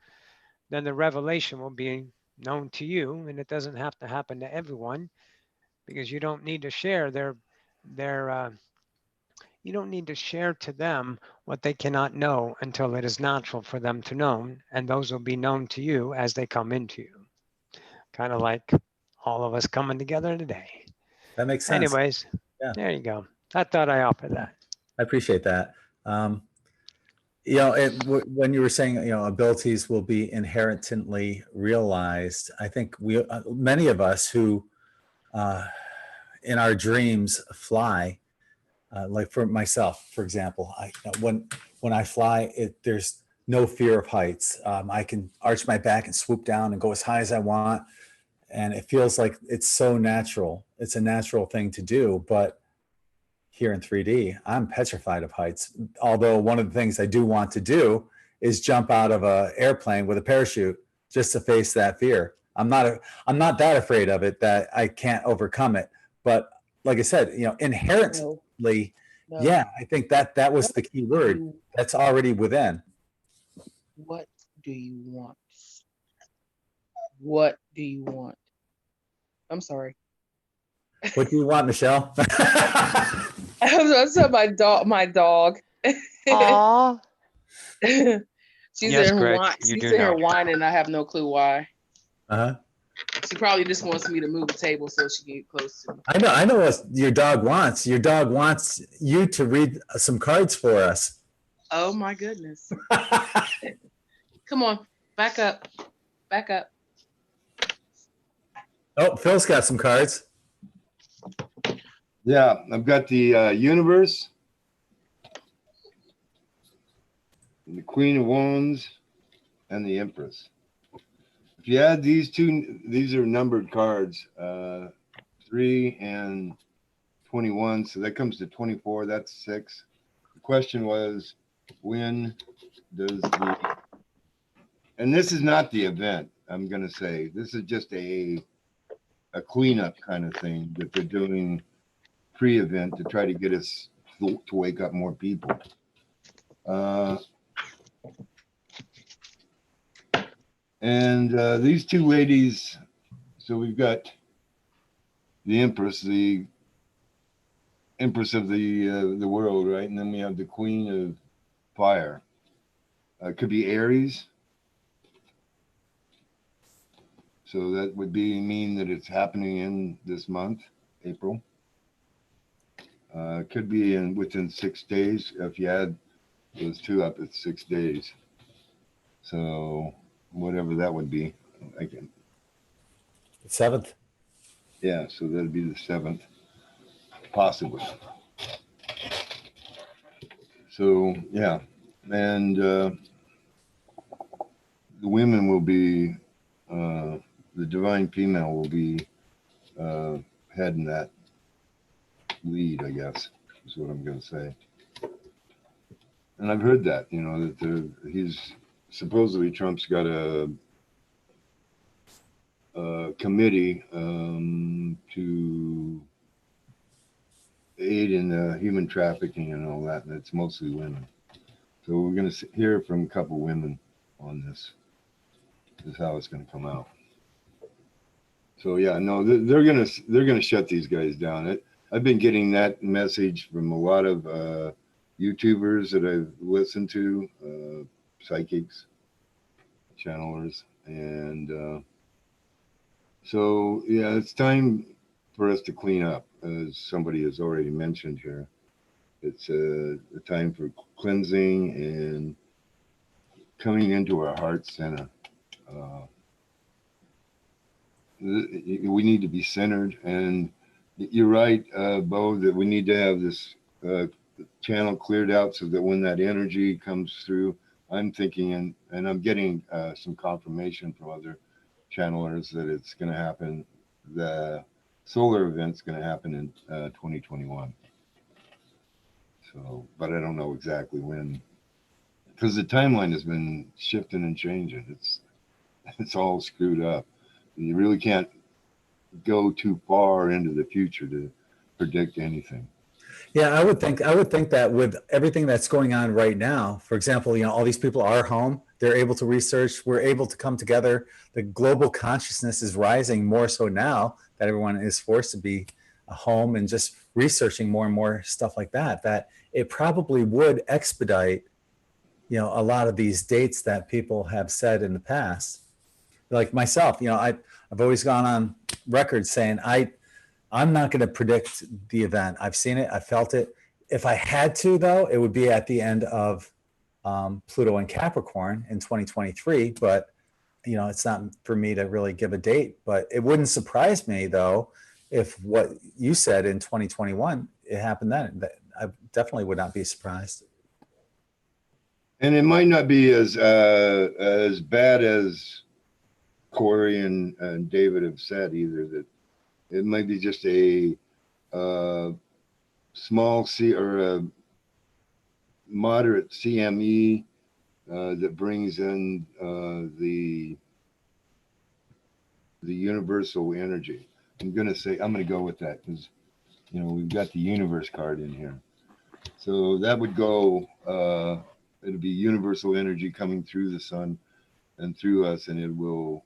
then the revelation will be known to you, and it doesn't have to happen to everyone. because you don't need to share you don't need to share to them what they cannot know until it is natural for them to know, and those will be known to you as they come into you. Kind of like all of us coming together today. That makes sense. Anyways, Yeah. there you go. I thought I offered that. I appreciate that. You know, when you were saying, you know, abilities will be inherently realized, I think many of us who in our dreams fly, like for myself, for example, when I fly, there's no fear of heights. I can arch my back and swoop down and go as high as I want. And it feels like it's so natural. It's a natural thing to do. But here in 3D, I'm petrified of heights. Although one of the things I do want to do is jump out of an airplane with a parachute just to face that fear. I'm not that afraid of it that I can't overcome it. But like I said, you know, inherently, No. yeah, I think that was the key word. That's already within. What do you want? What do you want? I'm sorry. What do you want, Michelle? I said my dog. Aww. She's Yes, in Greg, whine. you She's do in here know. whining. I have no clue why. Uh-huh. She probably just wants me to move the table so she can get close to me. I know what your dog wants. Your dog wants you to read some cards for us. Oh my goodness. Come on, back up. Back up. Oh, Phil's got some cards. Yeah, I've got the universe, the Queen of Wands, and the Empress. If you add these two, these are numbered cards, 3 and 21, so that comes to 24. That's 6. The question was, when does the, and this is not the event, I'm going to say. This is just a cleanup kind of thing that they're doing pre-event to try to get us to wake up more people. And these two ladies, so we've got the Empress of the world, right? And then we have the Queen of Fire. It could be Aries. So that would mean that it's happening in this month, April. It could be within 6 days. If you add those two up, it's 6 days. So whatever that would be, I can. The 7th. Yeah, so that'd be the 7th, possibly. So yeah, and the women will be, the divine female will be heading that lead, I guess, is what I'm going to say. And I've heard that, you know, that he's supposedly Trump's got a committee to aid in human trafficking and all that, and it's mostly women. So we're going to hear from a couple women on this. This is how it's going to come out. So yeah, no, they're gonna shut these guys down. I've been getting that message from a lot of YouTubers that I've listened to, psychics, channelers, and so yeah, it's time for us to clean up, as somebody has already mentioned here. It's a time for cleansing and coming into our heart center. We need to be centered, and you're right, Bo, that we need to have this channel cleared out so that when that energy comes through, I'm thinking, and I'm getting some confirmation from other channelers that it's going to happen. The solar event's going to happen in 2021. So, but I don't know exactly when, because the timeline has been shifting and changing. It's all screwed up. You really can't go too far into the future to predict anything. Yeah, I would think that with everything that's going on right now, for example, all these people are home, they're able to research, we're able to come together. The global consciousness is rising more so now that everyone is forced to be home and just researching more and more stuff like that, that it probably would expedite, a lot of these dates that people have said in the past. Like myself, I've always gone on record saying I'm not going to predict the event. I've seen it. I felt it. If I had to, though, it would be at the end of Pluto and Capricorn in 2023. But, it's not for me to really give a date. But it wouldn't surprise me, though, if what you said in 2021, it happened then. I definitely would not be surprised. And it might not be as bad as Corey and David have said either, that it might be just a small C or a moderate CME that brings in the universal energy. I'm going to go with that because, we've got the universe card in here. So that would go, it'll be universal energy coming through the sun and through us, and it will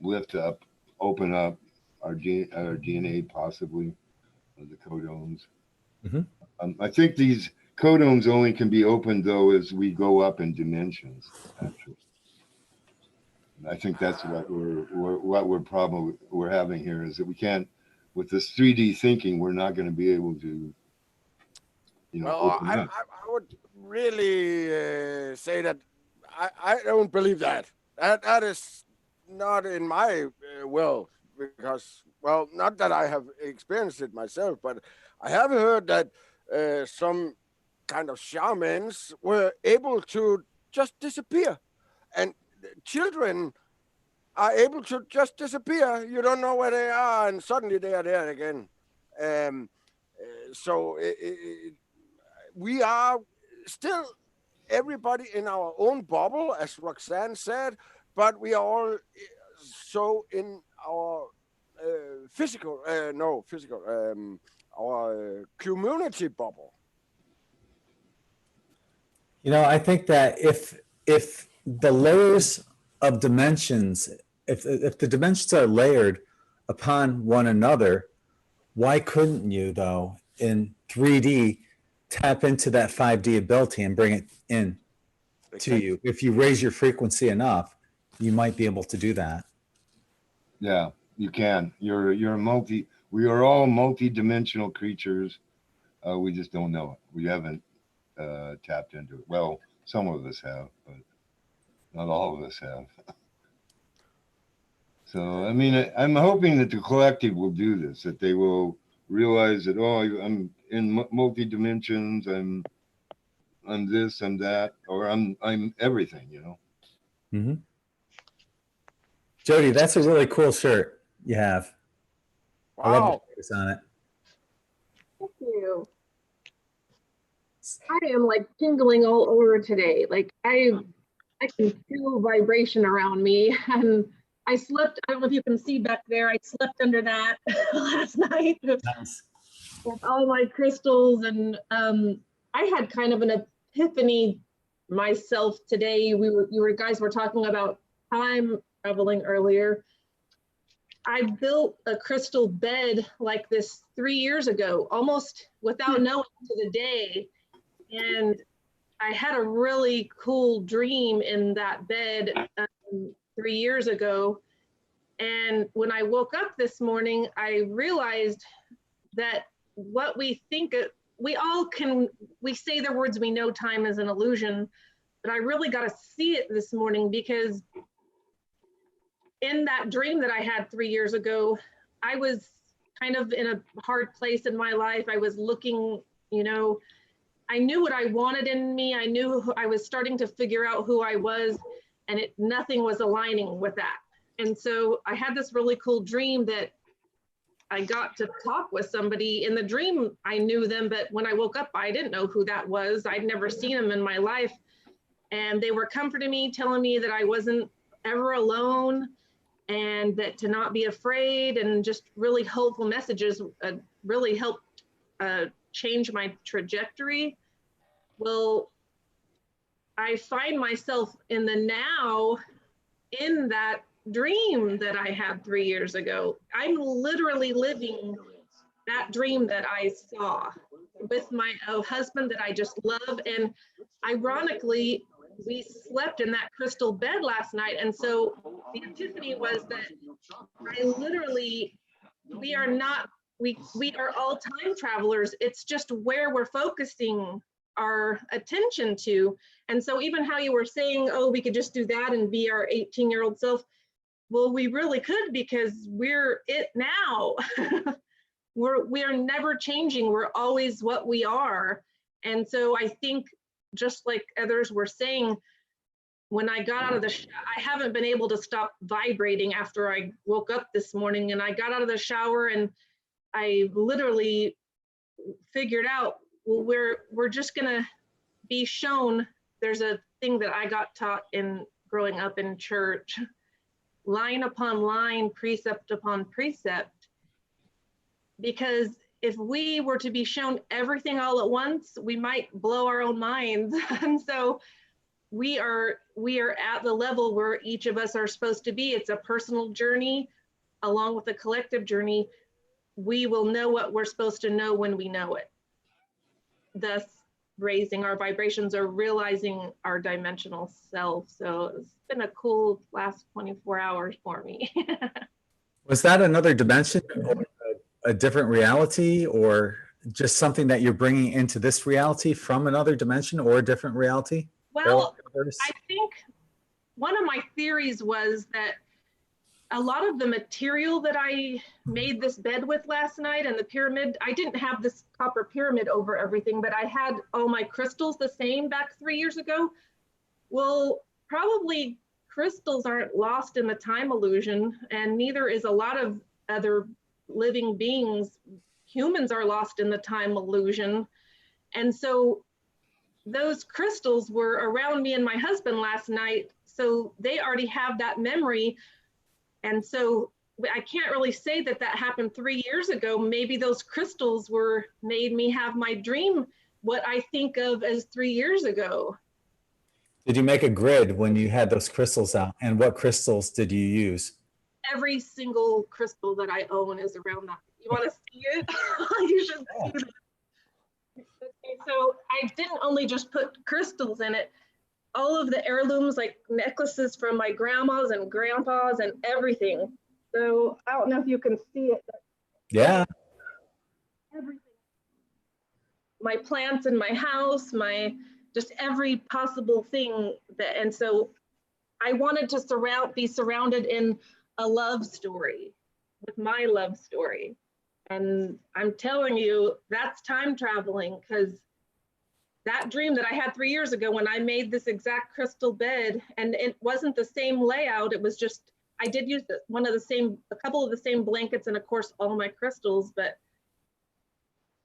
lift up, open up our DNA, possibly, the codons. Mm-hmm. I think these codons only can be opened, though, as we go up in dimensions, actually. And I think that's what we're having here, is that we can't, with this 3D thinking, we're not going to be able to, open up. I would really say that I don't believe that. That is not in my will, because, well, not that I have experienced it myself, but I have heard that some kind of shamans were able to just disappear, and children are able to just disappear. You don't know where they are, and suddenly they are there again. So we are still everybody in our own bubble, as Roxanne said, but we are all so in our our community bubble. I think that if the layers of dimensions, if the dimensions are layered upon one another, why couldn't you, though, in 3D tap into that 5D ability and bring it in to you? If you raise your frequency enough, you might be able to do that. Yeah, you can. We are all multi-dimensional creatures. We just don't know it. We haven't tapped into it. Well, some of us have, but not all of us have. So, I mean, I'm hoping that the collective will do this, that they will realize that, I'm in multi-dimensions, I'm this, I'm that, or I'm everything, Mm-hmm. Jody, that's a really cool shirt you have. Wow. I love the focus on it. Thank you. I am like tingling all over today. Like I can feel vibration around me, and I slept. I don't know if you can see back there. I slept under that last night Nice. with all my crystals, and I had kind of an epiphany myself today. You guys were talking about time traveling earlier. I built a crystal bed like this 3 years ago, almost without knowing to the day. And I had a really cool dream in that bed 3 years ago. And when I woke up this morning, I realized that what we think, we say the words, we know time is an illusion, but I really got to see it this morning, because in that dream that I had 3 years ago, I was kind of in a hard place in my life. I was looking, I knew what I wanted in me. I knew I was starting to figure out who I was, and nothing was aligning with that. And so I had this really cool dream that I got to talk with somebody. In the dream, I knew them, but when I woke up, I didn't know who that was. I'd never seen them in my life. And they were comforting me, telling me that I wasn't ever alone, and that to not be afraid, and just really hopeful messages really helped change my trajectory. Well, I find myself in the now in that dream that I had 3 years ago. I'm literally living that dream that I saw with my husband that I just love. And ironically, we slept in that crystal bed last night. And so the epiphany was that I literally, we are not, we are all time travelers. It's just where we're focusing our attention to. And so even how you were saying, oh, we could just do that and be our 18-year-old self. Well, we really could, because we're it now. we are never changing. We're always what we are. And so I think, just like others were saying, when I got out of the, I haven't been able to stop vibrating after I woke up this morning, and I got out of the shower and I literally figured out, well, we're just gonna be shown. There's a thing that I got taught in growing up in church, line upon line, precept upon precept, because if we were to be shown everything all at once, we might blow our own minds. And so we are at the level where each of us are supposed to be. It's a personal journey along with a collective journey. We will know what we're supposed to know when we know it, thus raising our vibrations or realizing our dimensional self. So it's been a cool last 24 hours for me. Was that another dimension, or a different reality, or just something that you're bringing into this reality from another dimension or a different reality? Well, I think one of my theories was that a lot of the material that I made this bed with last night and the pyramid, I didn't have this copper pyramid over everything, but I had all my crystals the same back 3 years ago. Well, probably crystals aren't lost in the time illusion, and neither is a lot of other living beings. Humans are lost in the time illusion. And so those crystals were around me and my husband last night, so they already have that memory. And so I can't really say that that happened 3 years ago. Maybe those crystals made me have my dream, what I think of as 3 years ago. Did you make a grid when you had those crystals out? And what crystals did you use? Every single crystal that I own is around that. You want to see it? You should see it. Okay, so I didn't only just put crystals in it, all of the heirlooms, like necklaces from my grandmas and grandpas and everything. So I don't know if you can see it. But yeah. Everything. My plants in my house, just every possible thing. And so I wanted to be surrounded in a love story, with my love story. And I'm telling you, that's time traveling, because that dream that I had 3 years ago when I made this exact crystal bed, and it wasn't the same layout, it was just, I did use a couple of the same blankets and of course all my crystals, but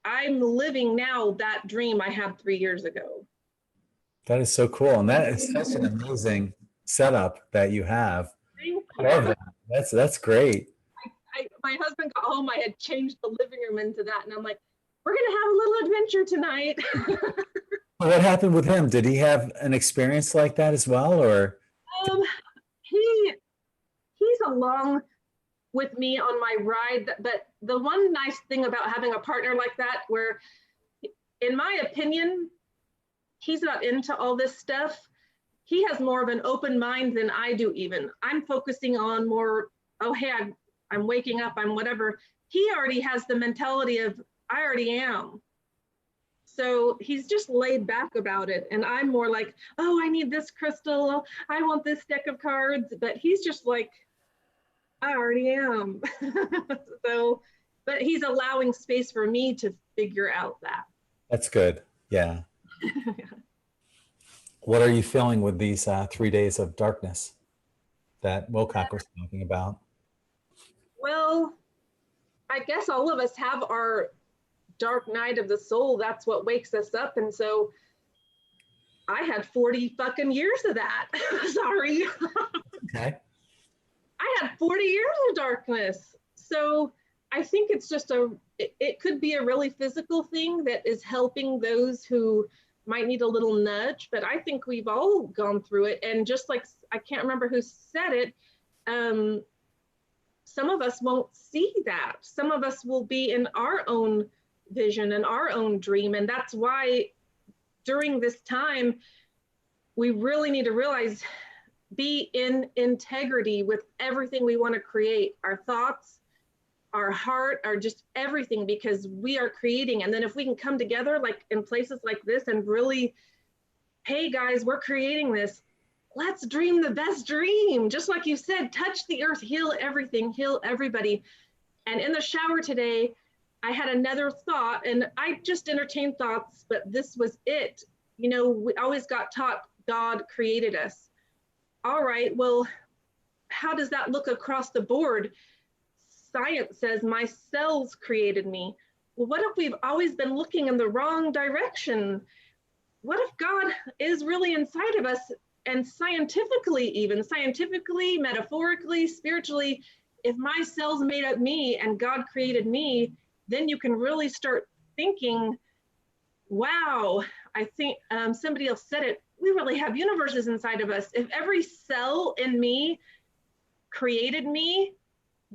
I'm living now that dream I had 3 years ago. That is so cool. And that is such an amazing setup that you have. I love that. That's great. My husband got home, I had changed the living room into that, and I'm like, we're gonna have a little adventure tonight. What happened with him? Did he have an experience like that as well, or? He's along with me on my ride, but the one nice thing about having a partner like that, where, in my opinion, he's not into all this stuff. He has more of an open mind than I do even. I'm focusing on more, oh, hey, I'm waking up, I'm whatever. He already has the mentality of, I already am. So he's just laid back about it. And I'm more like, oh, I need this crystal. I want this deck of cards. But he's just like, I already am. So, but he's allowing space for me to figure out that. That's good. Yeah. What are you feeling with these 3 days of darkness that Wilcock was talking about? Well, I guess all of us have our dark night of the soul. That's what wakes us up. And so I had 40 fucking years of that. Sorry. Okay. I had 40 years of darkness. So I think it's just it could be a really physical thing that is helping those who might need a little nudge, but I think we've all gone through it. And just like, I can't remember who said it, some of us won't see that. Some of us will be in our own vision and our own dream. And that's why during this time, we really need to realize, be in integrity with everything we want to create, our thoughts, our heart, our just everything, because we are creating. And then if we can come together like in places like this and really, hey guys, we're creating this, let's dream the best dream. Just like you said, touch the earth, heal everything, heal everybody. And in the shower today, I had another thought, and I just entertained thoughts, but this was it. You know, we always got taught God created us. All right, well, how does that look across the board? Science says my cells created me. Well, what if we've always been looking in the wrong direction? What if God is really inside of us? And scientifically, metaphorically, spiritually, if my cells made up me and God created me, then you can really start thinking, wow, I think somebody else said it, we really have universes inside of us. If every cell in me created me,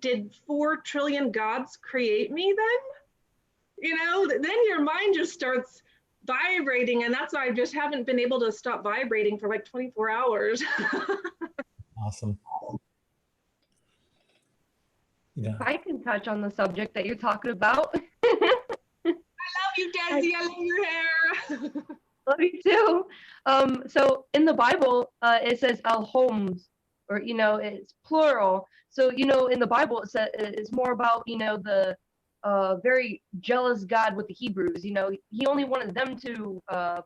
did 4 trillion gods create me then? You know, then your mind just starts vibrating, and that's why I just haven't been able to stop vibrating for like 24 hours. Awesome. Yeah. I can touch on the subject that you're talking about. I love you, Desi. I love your hair. Love you too. So in the Bible, it says al homes, or, you know, it's plural. So, you know, in the Bible, it says it's more about, you know, the very jealous God with the Hebrews. You know, he only wanted them to what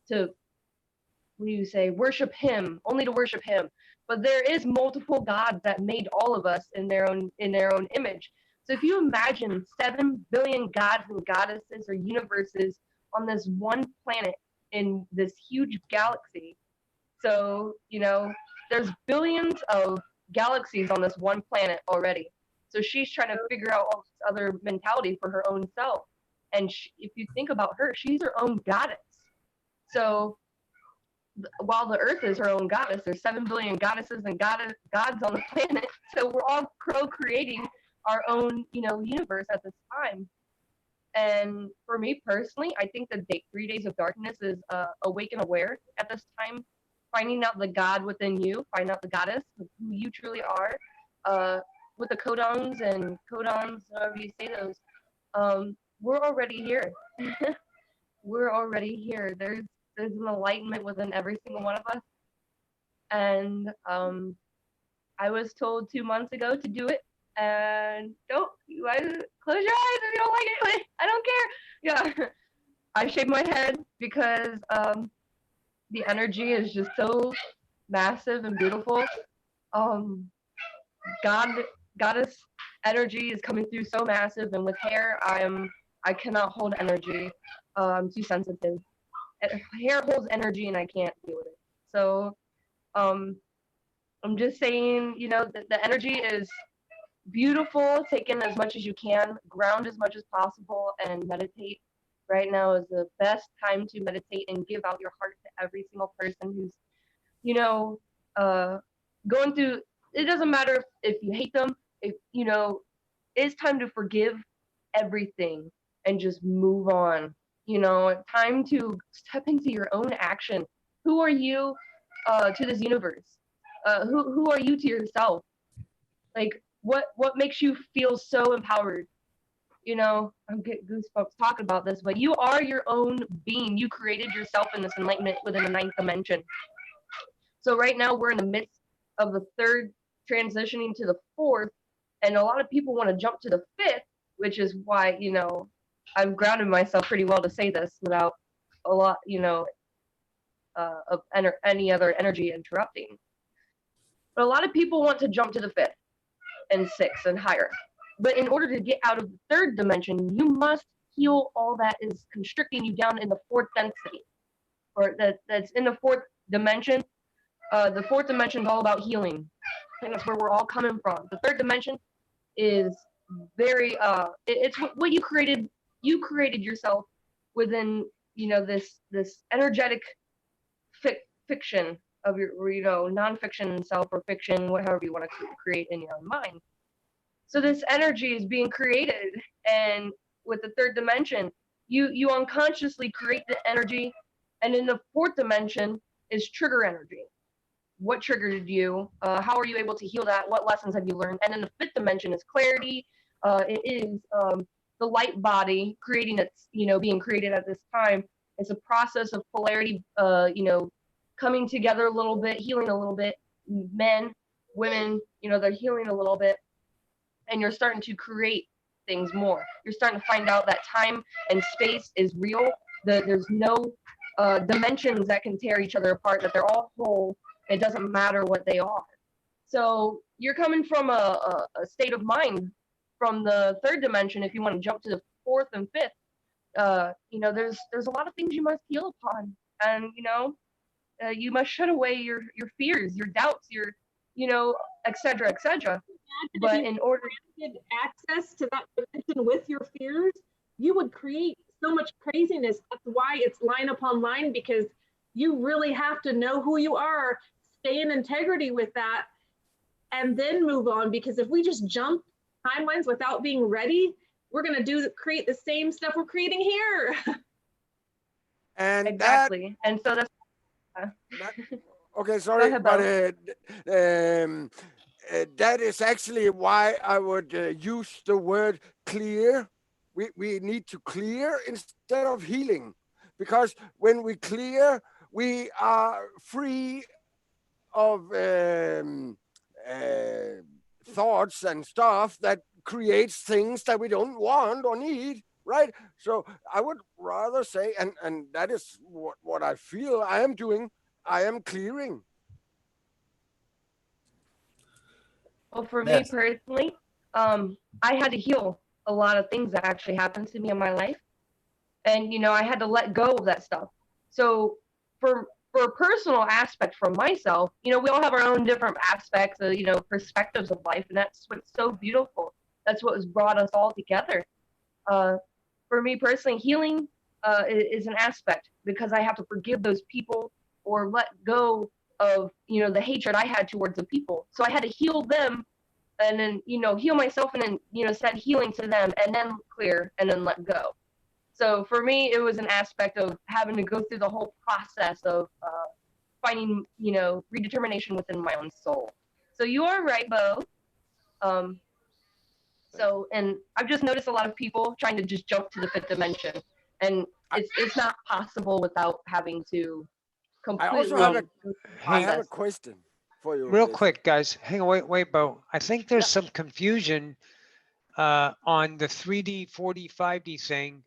do you say, worship him, only to worship him. But there is multiple gods that made all of us in their own image. So if you imagine 7 billion gods and goddesses or universes on this one planet in this huge galaxy, so, you know, there's billions of galaxies on this one planet already. So she's trying to figure out all this other mentality for her own self. And if you think about her, she's her own goddess. So while the earth is her own goddess, there's 7 billion goddesses and gods on the planet. So we're all co-creating our own, you know, universe at this time. And for me personally, I think the 3 days of darkness is awake and aware at this time, finding out the God within you, finding out the goddess, who you truly are, with the codons, however you say those. We're already here. We're already here. There's an enlightenment within every single one of us. And I was told 2 months ago to do it. And close your eyes if you don't like it. Like, I don't care. Yeah, I shake my head because the energy is just so massive and beautiful. Goddess energy is coming through so massive, and with hair, I cannot hold energy. I'm too sensitive. Hair holds energy, and I can't deal with it. So, I'm just saying, you know, the energy is beautiful. Take in as much as you can, ground as much as possible, and meditate. Right now is the best time to meditate and give out your heart to every single person who's, you know, going through. It doesn't matter if you hate them. If you know, it's time to forgive everything and just move on. You know, time to step into your own action. Who are you to this universe? Who are you to yourself? Like, what makes you feel so empowered? You know, I'm getting goosebumps talking about this, but you are your own being. You created yourself in this enlightenment within the 9th dimension. So right now we're in the midst of the 3rd, transitioning to the 4th, and a lot of people want to jump to the 5th, which is why, you know, I've grounded myself pretty well to say this without a lot, you know, of any other energy interrupting. But a lot of people want to jump to the 5th and 6th and higher. But in order to get out of the 3rd dimension, you must heal all that is constricting you down in the 4th density, or that's in the 4th dimension. The 4th dimension is all about healing, and that's where we're all coming from. The 3rd dimension is very it's what you created. You created yourself within, you know, this energetic fiction of your, you know, non-fiction self or fiction, whatever you want to create in your own mind. So this energy is being created, and with the third dimension, you unconsciously create the energy, and in the fourth dimension is trigger energy. What triggered you? How are you able to heal that? What lessons have you learned? And in the fifth dimension is clarity. It is the light body creating its, you know, being created at this time. It's a process of polarity, you know, coming together a little bit, healing a little bit. Men, women, you know, they're healing a little bit, and you're starting to create things more. You're starting to find out that time and space is real. There's no dimensions that can tear each other apart, that they're all whole. It doesn't matter what they are. So you're coming from a state of mind from the third dimension. If you want to jump to the fourth and fifth, you know, there's a lot of things you must heal upon, and you know, you must shut away your fears, your doubts, your, you know, etc., etc. But in order to get access to that dimension with your fears, you would create so much craziness. That's why it's line upon line, because you really have to know who you are, stay in integrity with that, and then move on. Because if we just jump timelines without being ready, we're going to create the same stuff we're creating here. And exactly. And so that's okay, sorry, ahead, but that is actually why I would use the word clear. We need to clear instead of healing, because when we clear, we are free of thoughts and stuff that creates things that we don't want or need, right? So I would rather say, and that is what I feel I am doing, I am clearing. Well, for me personally, I had to heal a lot of things that actually happened to me in my life, and you know, I had to let go of that stuff. So for a personal aspect from myself, you know, we all have our own different aspects of, you know, perspectives of life, and that's what's so beautiful. That's what has brought us all together. For me personally, healing is an aspect, because I have to forgive those people or let go of, you know, the hatred I had towards the people. So I had to heal them, and then, you know, heal myself, and then, you know, send healing to them, and then clear, and then let go. So for me, it was an aspect of having to go through the whole process of finding, you know, redetermination within my own soul. So you are right, Bo. So, and I've just noticed a lot of people trying to just jump to the fifth dimension, and it's not possible without having to completely. I have a question for you. Real quick, guys. Hang on, wait, Bo. I think there's some confusion on the 3D, 4D, 5D thing.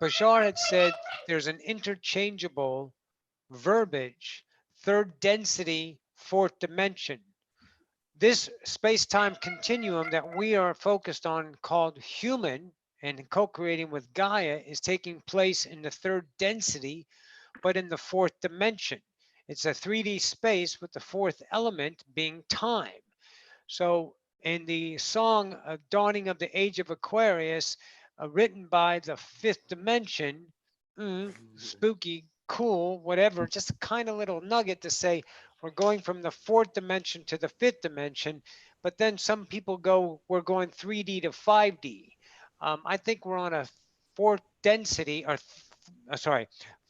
Bashar had said there's an interchangeable verbiage, third density, fourth dimension. This space-time continuum that we are focused on, called human and co-creating with Gaia, is taking place in the third density, but in the fourth dimension. It's a 3D space with the fourth element being time. So in the song Dawning of the Age of Aquarius, written by the fifth dimension, spooky, cool, whatever, just a kind of little nugget to say, we're going from the fourth dimension to the fifth dimension, but then some people go, we're going 3D to 5D. I think we're on a fourth density, or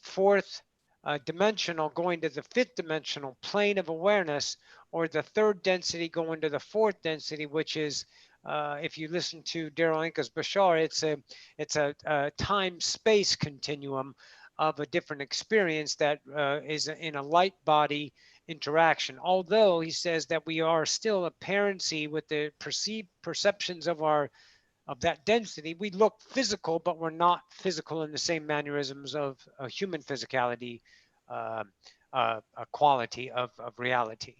fourth dimensional going to the fifth dimensional plane of awareness, or the third density going to the fourth density, which is, if you listen to Daryl Inca's Bashar, it's a time-space continuum of a different experience that is in a light body interaction. Although he says that we are still a parency with the perceived perceptions of that density. We look physical, but we're not physical in the same mannerisms of a human physicality, a quality of reality.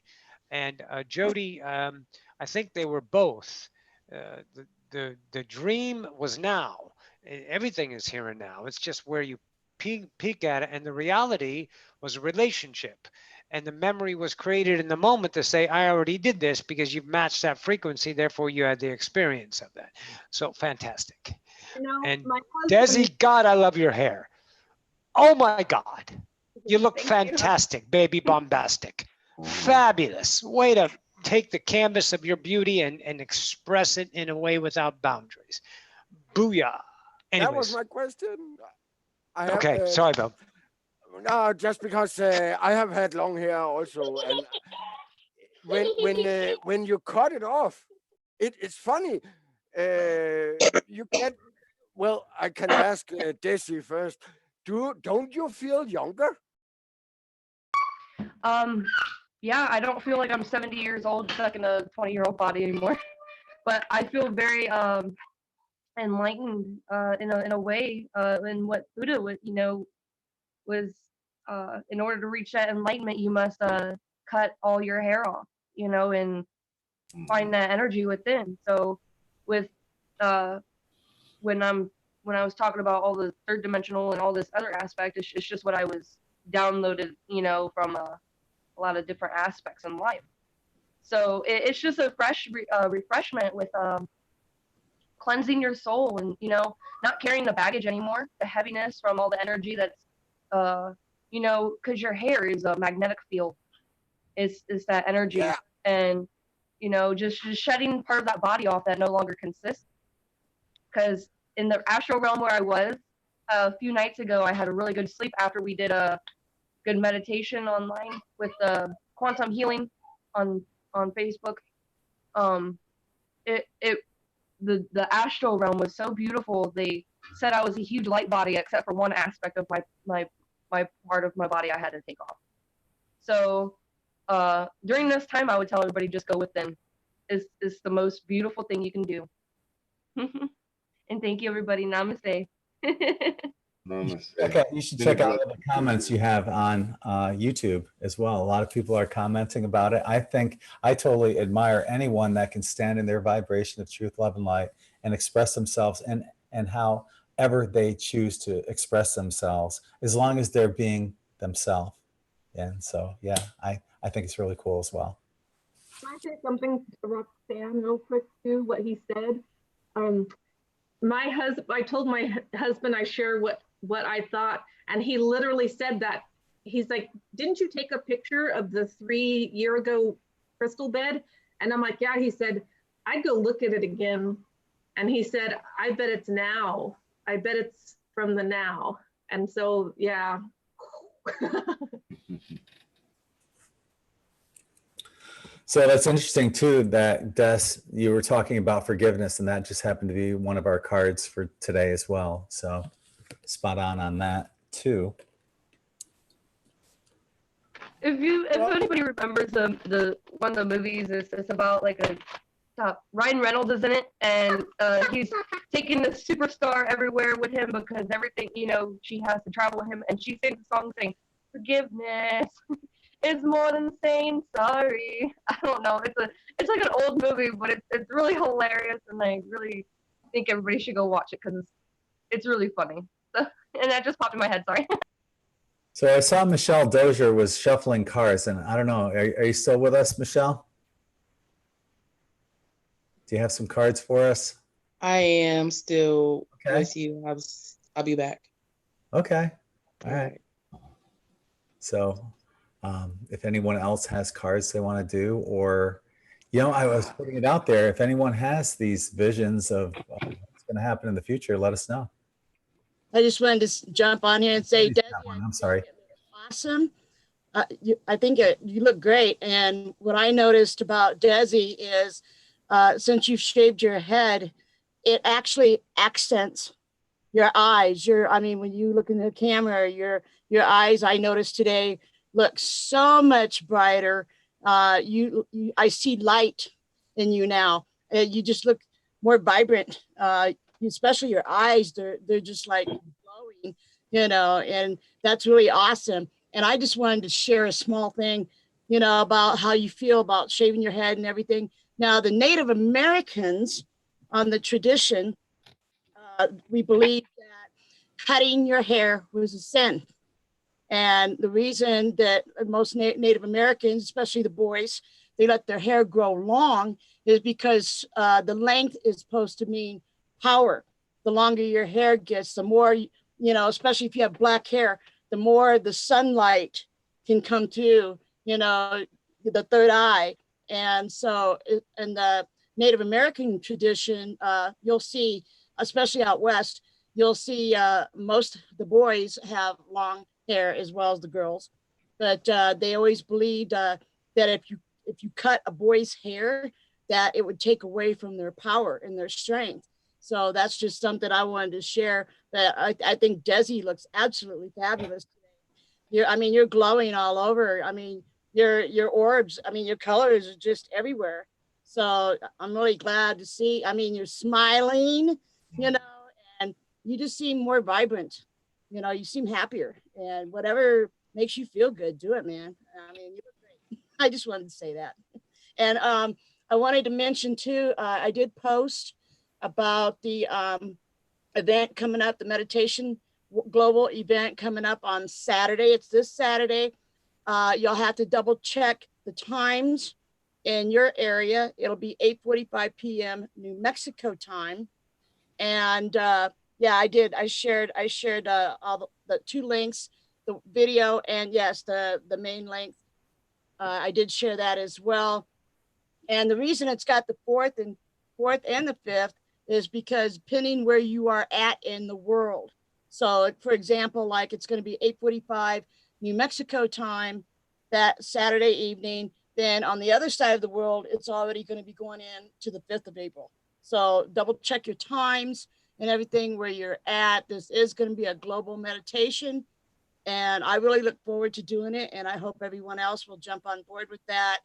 And Jody, I think they were both. The dream was now. Everything is here and now. It's just where you peek at it. And the reality was a relationship. And the memory was created in the moment to say, I already did this because you've matched that frequency. Therefore, you had the experience of that. So fantastic. You know, And my husband, Desi, God, I love your hair. Oh my God. You look Thank you. fantastic, baby bombastic. Fabulous. Way to take the canvas of your beauty and express it in a way without boundaries. Booyah. That was Anyways, my question. I have, okay, sorry, Bill. no, just because I have had long hair also, and when you cut it off, it's funny. You get, well, I can ask Desi first. Don't you feel younger? Yeah, I don't feel like I'm 70 years old stuck in a 20-year-old body anymore. But I feel very enlightened in a way in what Buddha was, was in order to reach that enlightenment, you must cut all your hair off, and find that energy within. So with when I was talking about all the third dimensional and all this other aspect, it's just what I was downloaded, from a lot of different aspects in life. So it's just a fresh refreshment with cleansing your soul and, not carrying the baggage anymore, the heaviness from all the energy that's, because your hair is a magnetic field. It's that energy. Yeah. And, just shedding part of that body off that no longer consists. Because in the astral realm where I was a few nights ago, I had a really good sleep after we did a good meditation online with quantum healing on Facebook. The astral realm was so beautiful. They said I was a huge light body, except for one aspect of my part of my body I had to take off. So during this time, I would tell everybody just go within. It's the most beautiful thing you can do. And thank you, everybody. Namaste. Namaste. Okay, you should check out the comments you have on YouTube as well. A lot of people are commenting about it. I totally admire anyone that can stand in their vibration of truth, love, and light and express themselves and however they choose to express themselves, as long as they're being themselves. And so, yeah, I think it's really cool as well. can I say something to Roxanne real quick too, what he said? I told my husband I share what I thought, and he literally said that. He's like, didn't you take a picture of the 3 year ago crystal bed? And I'm like, yeah. He said, I'd go look at it again. And he said, I bet it's now. I bet it's from the now. And so, yeah. So that's interesting too, that Des, you were talking about forgiveness, and that just happened to be one of our cards for today as well. So spot on that too. If anybody remembers the one of the movies, it's about like Ryan Reynolds is in it, and he's taking the superstar everywhere with him because everything, she has to travel with him, and she sings a song saying, "Forgiveness is more than saying sorry." I don't know. It's like an old movie, but it's really hilarious, and I really think everybody should go watch it because it's really funny. So, and that just popped in my head. Sorry. So I saw Michelle Dozier was shuffling cards, and I don't know, are you still with us, Michelle? Do you have some cards for us? I am still Okay. with you. I'll be back. Okay. All right. So if anyone else has cards they want to do, or, I was putting it out there, if anyone has these visions of what's going to happen in the future, let us know. I just wanted to jump on here and say, Desi, I'm sorry. Awesome. I think you look great. And what I noticed about Desi is since you've shaved your head, it actually accents your eyes. When you look in the camera, your eyes, I noticed today, look so much brighter. I see light in you now. You just look more vibrant. Especially your eyes, they're just like glowing, and that's really awesome. And I just wanted to share a small thing, about how you feel about shaving your head and everything. Now, the Native Americans on the tradition, we believe that cutting your hair was a sin. And the reason that most Native Americans, especially the boys, they let their hair grow long is because the length is supposed to mean power. The longer your hair gets, the more, you know, especially if you have black hair, the more the sunlight can come to, you know, the third eye. And so in the Native American tradition, you'll see, especially out west, you'll see most of the boys have long hair as well as the girls. But they always believed that if you cut a boy's hair, that it would take away from their power and their strength. So that's just something I wanted to share. That I think Desi looks absolutely fabulous today. I mean, you're glowing all over. I mean, your orbs, I mean, your colors are just everywhere. So I'm really glad to see. I mean, you're smiling, you know, and you just seem more vibrant. You know, you seem happier, and whatever makes you feel good, do it, man. I mean, you look great. I just wanted to say that. And I wanted to mention too, I did post about the event coming up, the meditation global event coming up on Saturday. It's this Saturday. You'll have to double check the times in your area. It'll be 8:45 p.m. New Mexico time. And yeah, I did. I shared all the two links, the video, and yes, the main link. I did share that as well. And the reason it's got the fourth and the fifth is because depending where you are at in the world. So for example, like it's going to be 8:45 New Mexico time that Saturday evening. Then on the other side of the world, it's already going to be going in to the 5th of April. So double check your times and everything where you're at. This is going to be a global meditation. And I really look forward to doing it. And I hope everyone else will jump on board with that.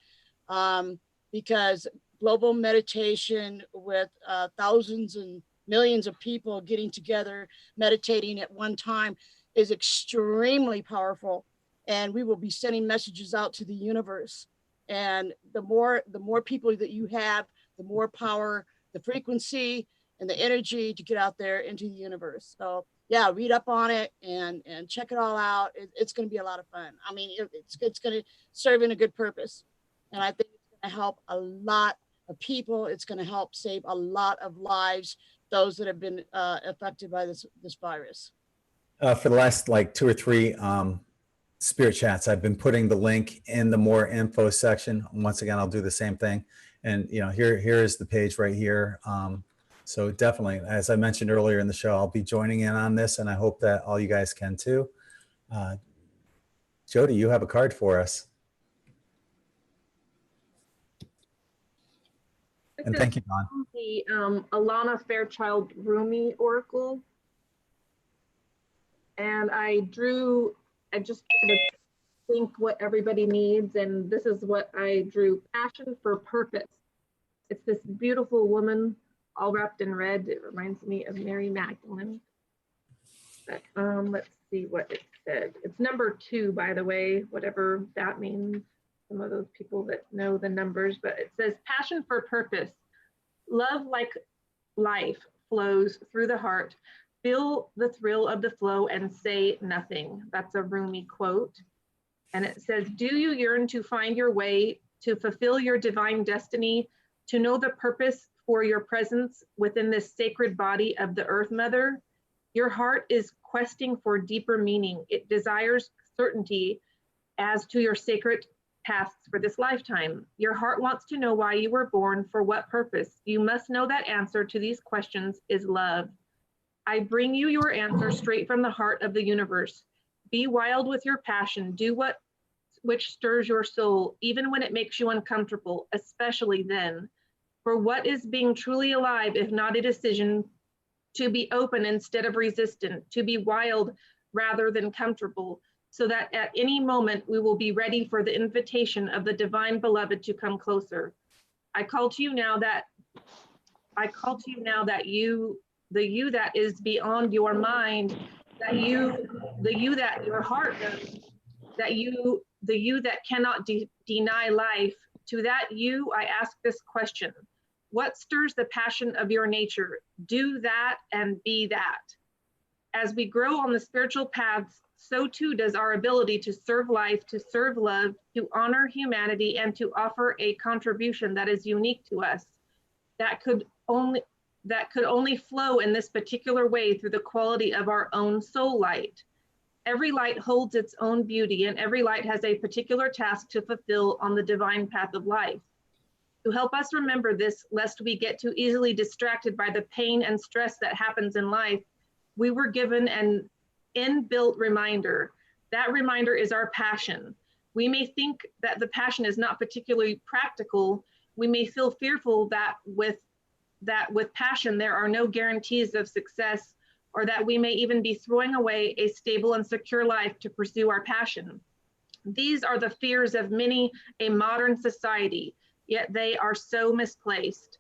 Because global meditation with thousands and millions of people getting together, meditating at one time is extremely powerful. And we will be sending messages out to the universe. And the more people that you have, the more power, the frequency, and the energy to get out there into the universe. So yeah, read up on it and check it all out. It's going to be a lot of fun. I mean, it's going to serve in a good purpose. And I think it's going to help a lot of people. It's going to help save a lot of lives, those that have been affected by this virus. For the last like 2 or 3 spirit chats, I've been putting the link in the more info section. Once again, I'll do the same thing. And you know, here is the page right here. So definitely, as I mentioned earlier in the show, I'll be joining in on this, and I hope that all you guys can too. Jody, you have a card for us. And thank you, Don. The Alana Fairchild Rumi Oracle. And I just tried to think what everybody needs, and this is what I drew: passion for purpose. It's this beautiful woman all wrapped in red. It reminds me of Mary Magdalene. But, let's see what it said. It's number 2, by the way, whatever that means. Some of those people that know the numbers, but it says passion for purpose. Love like life flows through the heart. Feel the thrill of the flow and say nothing. That's a Rumi quote. And it says, do you yearn to find your way, to fulfill your divine destiny, to know the purpose for your presence within this sacred body of the Earth Mother? Your heart is questing for deeper meaning. It desires certainty as to your sacred tasks for this lifetime. Your heart wants to know why you were born, for what purpose. You must know that answer to these questions is love. I bring you your answer straight from the heart of the universe. Be wild with your passion. Do which stirs your soul, even when it makes you uncomfortable, especially then. For what is being truly alive if not a decision to be open instead of resistant, to be wild rather than comfortable, so that at any moment we will be ready for the invitation of the divine beloved to come closer. I call to you now that you, the you that is beyond your mind, the you that your heart knows, the you that cannot deny life. To that you, I ask this question: what stirs the passion of your nature? Do that and be that. As we grow on the spiritual paths so too does our ability to serve life, to serve love, to honor humanity, and to offer a contribution that is unique to us, that could only flow in this particular way through the quality of our own soul light. Every light holds its own beauty, and every light has a particular task to fulfill on the divine path of life. To help us remember this, lest we get too easily distracted by the pain and stress that happens in life, we were given an inbuilt reminder. That reminder is our passion. We may think that the passion is not particularly practical. We may feel fearful that with passion there are no guarantees of success, or that we may even be throwing away a stable and secure life to pursue our passion. These are the fears of many a modern society, yet they are so misplaced.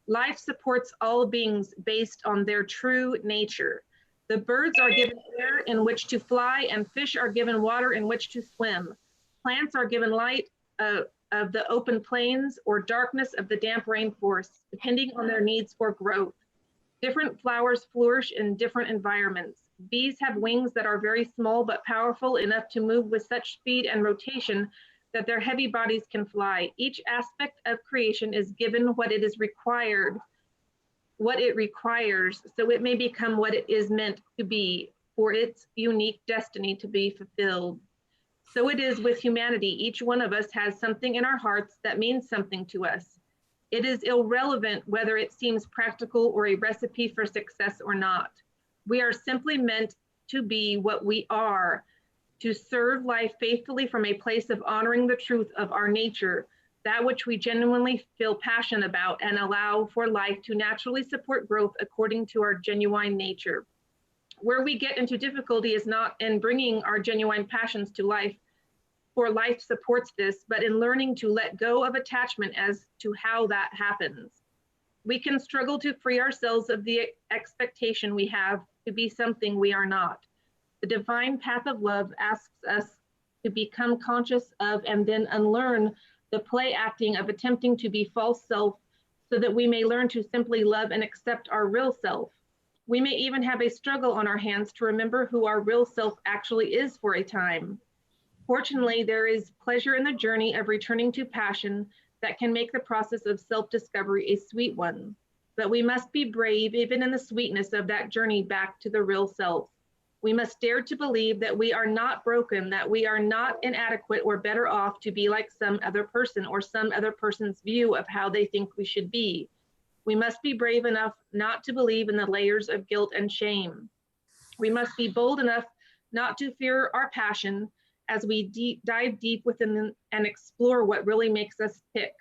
Life supports all beings based on their true nature. The birds are given air in which to fly, and fish are given water in which to swim. Plants are given light of the open plains or darkness of the damp rainforests, depending on their needs for growth. Different flowers flourish in different environments. Bees have wings that are very small but powerful enough to move with such speed and rotation that their heavy bodies can fly. Each aspect of creation is given what it requires, so it may become what it is meant to be for its unique destiny to be fulfilled. So it is with humanity. Each one of us has something in our hearts that means something to us. It is irrelevant whether it seems practical or a recipe for success or not. We are simply meant to be what we are, to serve life faithfully from a place of honoring the truth of our nature, that which we genuinely feel passionate about, and allow for life to naturally support growth according to our genuine nature. Where we get into difficulty is not in bringing our genuine passions to life, for life supports this, but in learning to let go of attachment as to how that happens. We can struggle to free ourselves of the expectation we have to be something we are not. The divine path of love asks us to become conscious of and then unlearn the play acting of attempting to be false self, so that we may learn to simply love and accept our real self. We may even have a struggle on our hands to remember who our real self actually is for a time. Fortunately, there is pleasure in the journey of returning to passion that can make the process of self-discovery a sweet one. But we must be brave even in the sweetness of that journey back to the real self. We must dare to believe that we are not broken, that we are not inadequate or better off to be like some other person or some other person's view of how they think we should be. We must be brave enough not to believe in the layers of guilt and shame. We must be bold enough not to fear our passion as we dive deep within and explore what really makes us tick.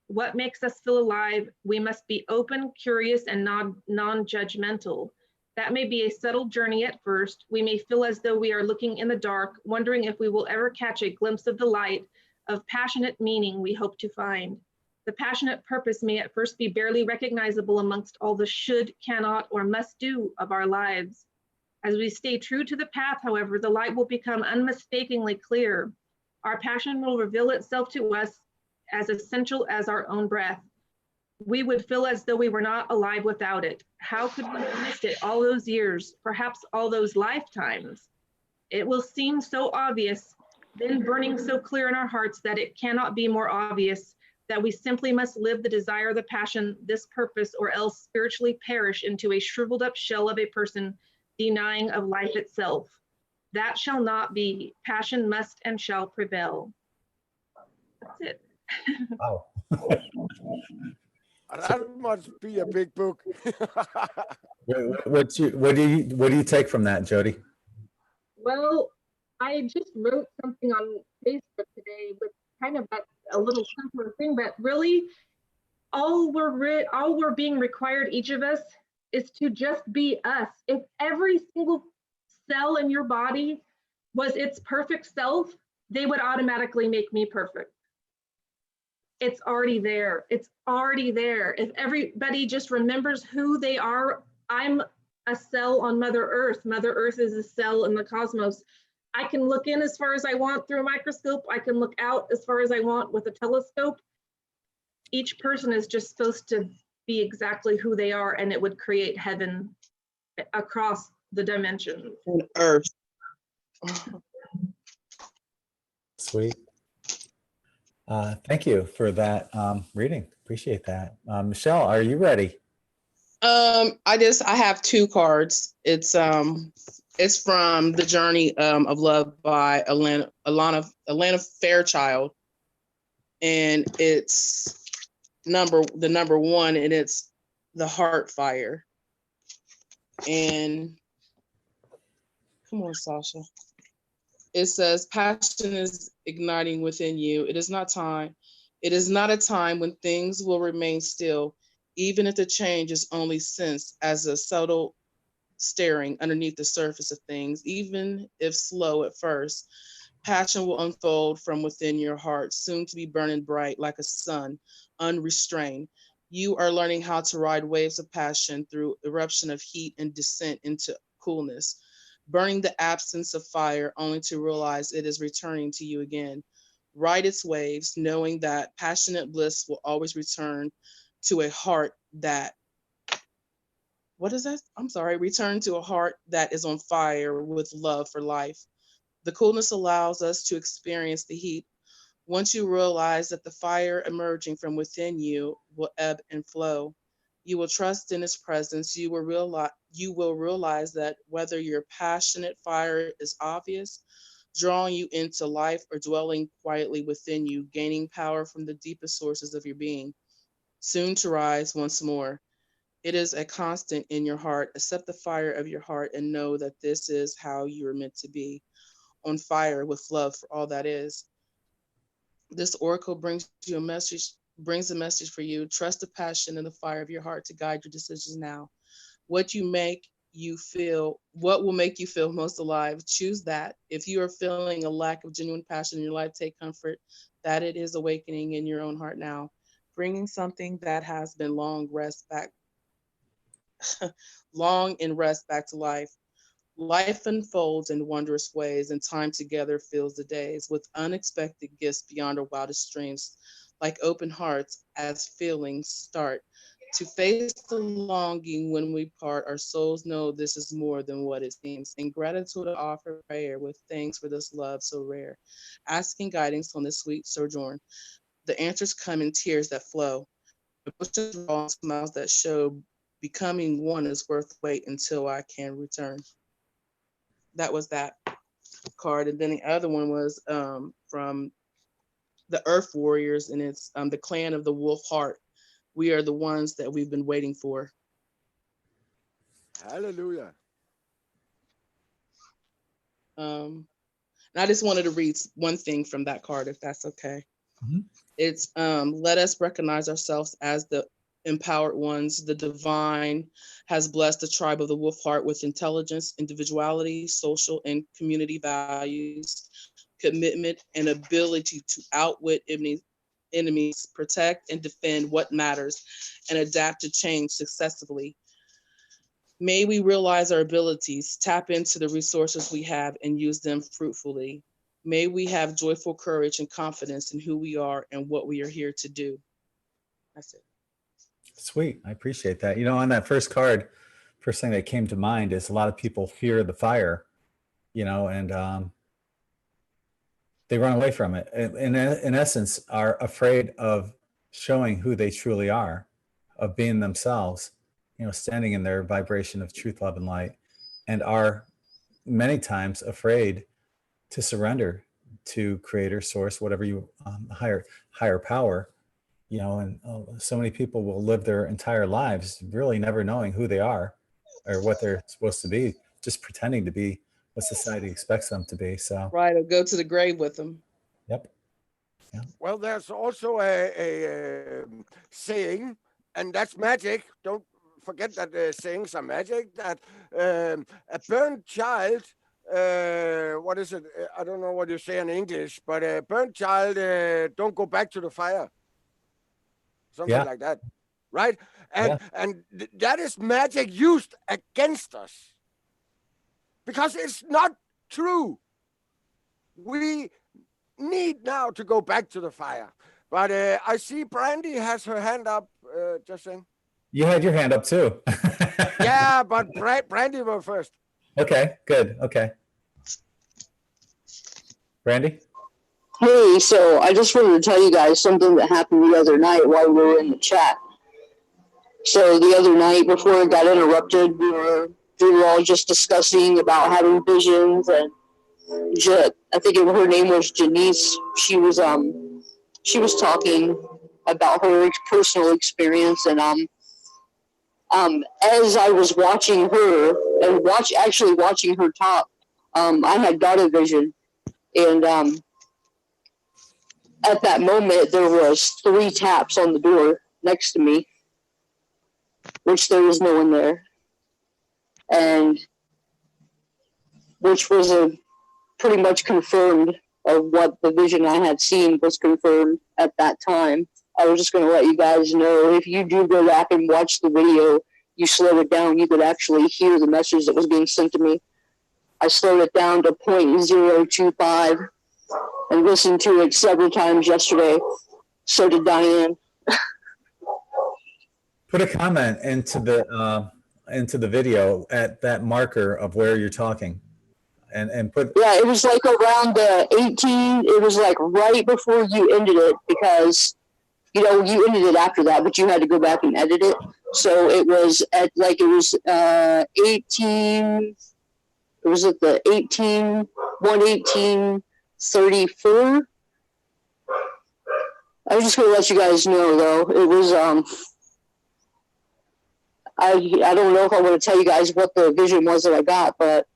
What makes us feel alive? We must be open, curious, and non-judgmental. That may be a subtle journey at first. We may feel as though we are looking in the dark, wondering if we will ever catch a glimpse of the light of passionate meaning we hope to find. The passionate purpose may at first be barely recognizable amongst all the should, cannot, or must do of our lives. As we stay true to the path, however, the light will become unmistakably clear. Our passion will reveal itself to us as essential as our own breath. We would feel as though we were not alive without it. How could we have missed it all those years, perhaps all those lifetimes? It will seem so obvious, then burning so clear in our hearts that it cannot be more obvious, that we simply must live the desire, the passion, this purpose, or else spiritually perish into a shriveled up shell of a person denying of life itself. That shall not be. Passion must and shall prevail. That's it. Wow. That must be a big book. What do you take from that, Jody? Well, I just wrote something on Facebook today with kind of a little simpler thing, but really all we're being required, each of us, is to just be us. If every single cell in your body was its perfect self, they would automatically make me perfect. It's already there. It's already there. If everybody just remembers who they are, I'm a cell on Mother Earth. Mother Earth is a cell in the cosmos. I can look in as far as I want through a microscope. I can look out as far as I want with a telescope. Each person is just supposed to be exactly who they are, and it would create heaven across the dimensions. On earth. Sweet. Thank you for that reading. Appreciate that. Michelle, are you ready? I have two cards. It's from The Journey of Love by Alana Fairchild. And it's the number one, and it's the heart fire. And come on, Sasha. It says, passion is igniting within you. It is not time. It is not a time when things will remain still, even if the change is only sensed as a subtle staring underneath the surface of things, even if slow at first. Passion will unfold from within your heart, soon to be burning bright like a sun, unrestrained. You are learning how to ride waves of passion through eruption of heat and descent into coolness, burning the absence of fire only to realize it is returning to you again. Ride its waves, knowing that passionate bliss will always return to a heart that, what is that? I'm sorry, return to a heart that is on fire with love for life. The coolness allows us to experience the heat. Once you realize that the fire emerging from within you will ebb and flow, you will trust in its presence. You will realize that whether your passionate fire is obvious, drawing you into life, or dwelling quietly within you, gaining power from the deepest sources of your being, soon to rise once more. It is a constant in your heart. Accept the fire of your heart and know that this is how you are meant to be, on fire with love for all that is. This oracle brings a message for you. Trust the passion and the fire of your heart to guide your decisions now. What will make you feel most alive? Choose that. If you are feeling a lack of genuine passion in your life, take comfort that it is awakening in your own heart now, bringing something that has been long in rest back to life. Life unfolds in wondrous ways, and time together fills the days with unexpected gifts beyond our wildest dreams, like open hearts as feelings start to face the longing when we part. Our souls know this is more than what it seems. In gratitude, I offer prayer with thanks for this love so rare, asking guidance on this sweet sojourn. The answers come in tears that flow, emotions raw, smiles that show. Becoming one is worth the wait until I can return. That was that card. And then the other one was from the Earth Warriors, and it's the clan of the Wolf Heart. We are the ones that we've been waiting for. Hallelujah. And I just wanted to read one thing from that card, if that's okay. Mm-hmm. It's let us recognize ourselves as the empowered ones. The divine has blessed the tribe of the Wolf Heart with intelligence, individuality, social and community values, commitment, and ability to outwit enemies, protect and defend what matters, and adapt to change successfully. May we realize our abilities, tap into the resources we have, and use them fruitfully. May we have joyful courage and confidence in who we are and what we are here to do. That's it. Sweet. I appreciate that. You know, on that first card, first thing that came to mind is a lot of people fear the fire, you know, and they run away from it. In essence, are afraid of showing who they truly are, of being themselves, you know, standing in their vibration of truth, love, and light, and are many times afraid to surrender to creator, source, whatever you, higher power, you know, and so many people will live their entire lives really never knowing who they are or what they're supposed to be, just pretending to be what society expects them to be. So right, or go to the grave with them. Yep. Yeah. Well, there's also a saying, and that's magic. Don't forget that sayings are magic. That a burnt child, what is it? I don't know what you say in English, but a burnt child don't go back to the fire. Something like that, right? And that is magic used against us because it's not true. We need now to go back to the fire. But I see Brandy has her hand up, just saying. You had your hand up too. Yeah, but Brandy were first. Okay, good. Okay. Randy? Hey, so I just wanted to tell you guys something that happened the other night while we were in the chat. So the other night before it got interrupted, we were all just discussing about having visions, and I think her name was Janice. She was talking about her personal experience, and as I was watching her and watching her talk, I had got a vision, and at that moment there was 3 taps on the door next to me, which there was no one there, and which was pretty much confirmed of what the vision I had seen was confirmed at that time. I was just going to let you guys know, if you do go back and watch the video, you slow it down, you could actually hear the message that was being sent to me. I slowed it down to 0.025 and listened to it several times yesterday. So did Diane. Put a comment into the video at that marker of where you're talking, and put. Yeah, it was like around 18. It was like right before you ended it, because you ended it after that, but you had to go back and edit it. So it was at 18. It was at the 118:34. I was just gonna let you guys know, though. It was I don't know if I want to tell you guys what the vision was that I got, but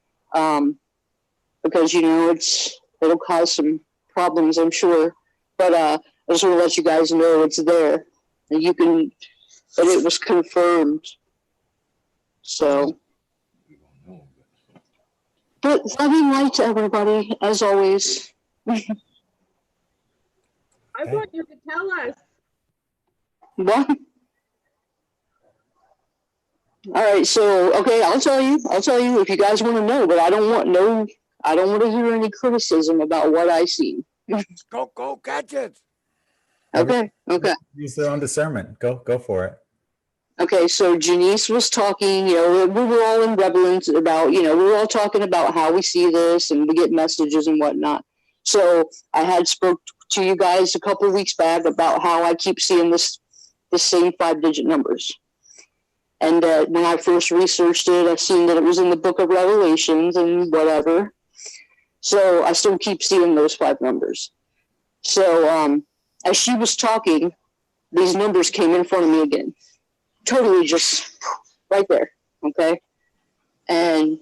because it'll cause some problems, I'm sure. But I just want to let you guys know it's there, and and it was confirmed. So, but loving light to everybody, as always. I want you to tell us. What? All right, so okay, I'll tell you if you guys want to know, but I don't want to hear any criticism about what I see. Go catch it. Okay. Use their own discernment. Go for it. Okay, so Janice was talking, we were all in reverence about, we were all talking about how we see this and we get messages and whatnot. So I had spoke to you guys a couple of weeks back about how I keep seeing the same 5-digit numbers. And when I first researched it, I've seen that it was in the book of Revelations and whatever. So I still keep seeing those 5 numbers. So as she was talking, these numbers came in front of me again. Totally just right there, okay? And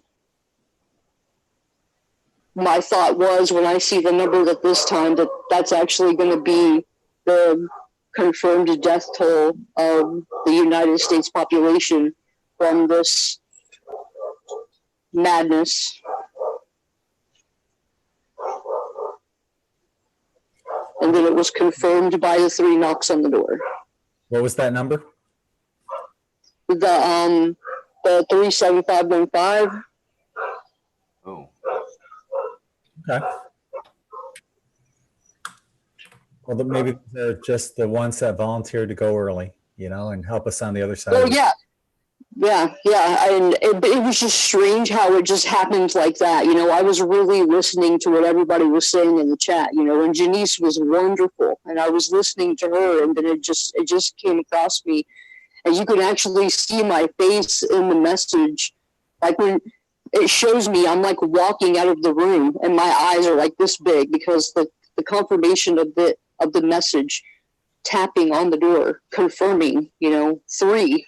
my thought was, when I see the number that this time, that's actually going to be the confirmed death toll of the United States population from this madness. And then it was confirmed by the 3 knocks on the door. What was that number? The 37515. Oh. Okay. Well, then maybe they're just the ones that volunteered to go early, and help us on the other side. Oh, yeah. And it was just strange how it just happened like that. I was really listening to what everybody was saying in the chat, and Janice was wonderful, and I was listening to her, and then it just came across me, and you could actually see my face in the message. Like when it shows me, I'm like walking out of the room and my eyes are like this big, because the confirmation of the message tapping on the door, confirming, 3,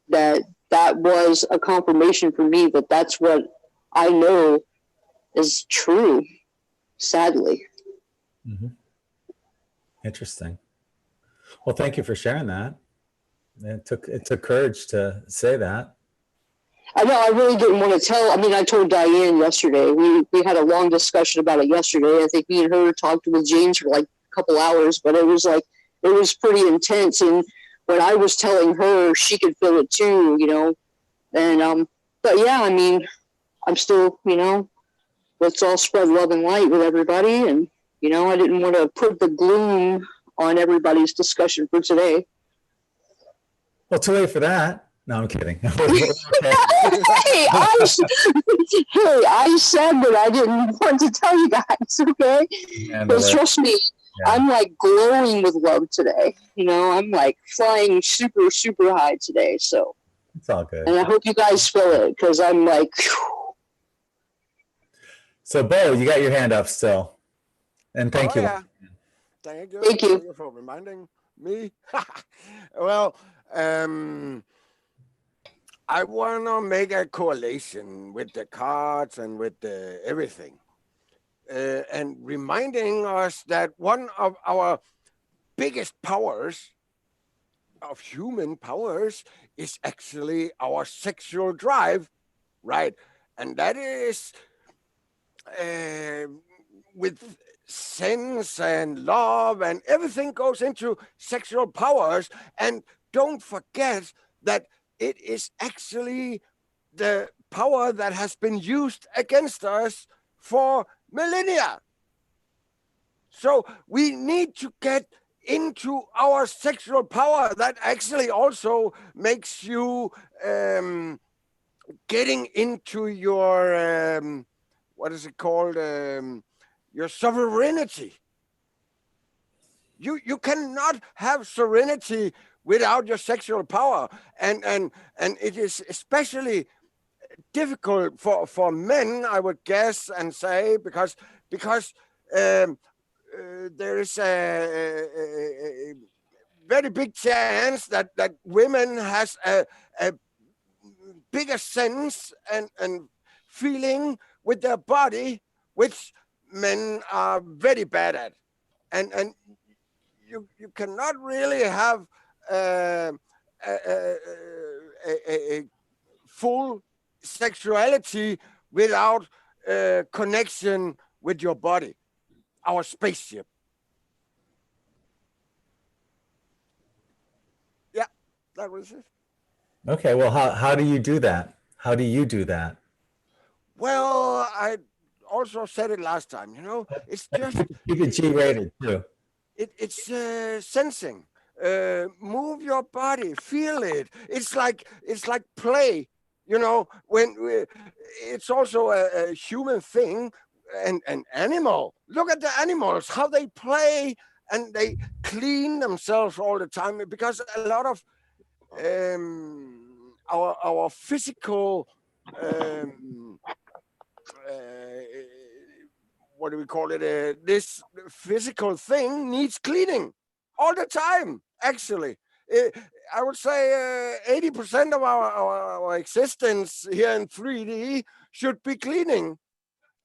that was a confirmation for me that that's what I know is true, sadly. Mm-hmm. Interesting. Well, thank you for sharing that. It took courage to say that. I know, I really didn't want to tell. I mean, I told Diane yesterday. We had a long discussion about it yesterday. I think me and her talked with James for like a couple hours, but it was pretty intense. And when I was telling her, she could feel it too, And but yeah, I mean, I'm still, let's all spread love and light with everybody. And I didn't want to put the gloom on everybody's discussion for today. Well, too late for that. No, I'm kidding. Hey, I said that I didn't want to tell you guys, okay? Because trust me, I'm like glowing with love today. You know, I'm like flying super, super high today. So it's all good. And I hope you guys feel it because I'm like. Whew. So, Bo, you got your hand up still, and thank you. Yeah. Thank you. Thank you. Thank you for reminding me. Well, I want to make a correlation with the cards and with the everything, and reminding us that one of our biggest powers, of human powers, is actually our sexual drive, right? And that is with sense and love and everything goes into sexual powers. And don't forget that it is actually the power that has been used against us for millennia. So we need to get into our sexual power. That actually also makes you getting into your what is it called, your sovereignty. You cannot have serenity without your sexual power, and it is especially difficult for men, I would guess and say, because there is a very big chance that women has a bigger sense and feeling with their body, which men are very bad at, and you cannot really have a full sexuality without connection with your body, our spaceship. Yeah, that was it. Okay, well, how do you do that? How do you do that? Well, I also said it last time, you know, it's just keep it G-rated too. It's sensing. Move your body, feel it. It's like play, you know. It's also a human thing and an animal. Look at the animals, how they play and they clean themselves all the time, because a lot of our physical what do we call it? This physical thing needs cleaning all the time. Actually, I would say 80% of our existence here in 3D should be cleaning.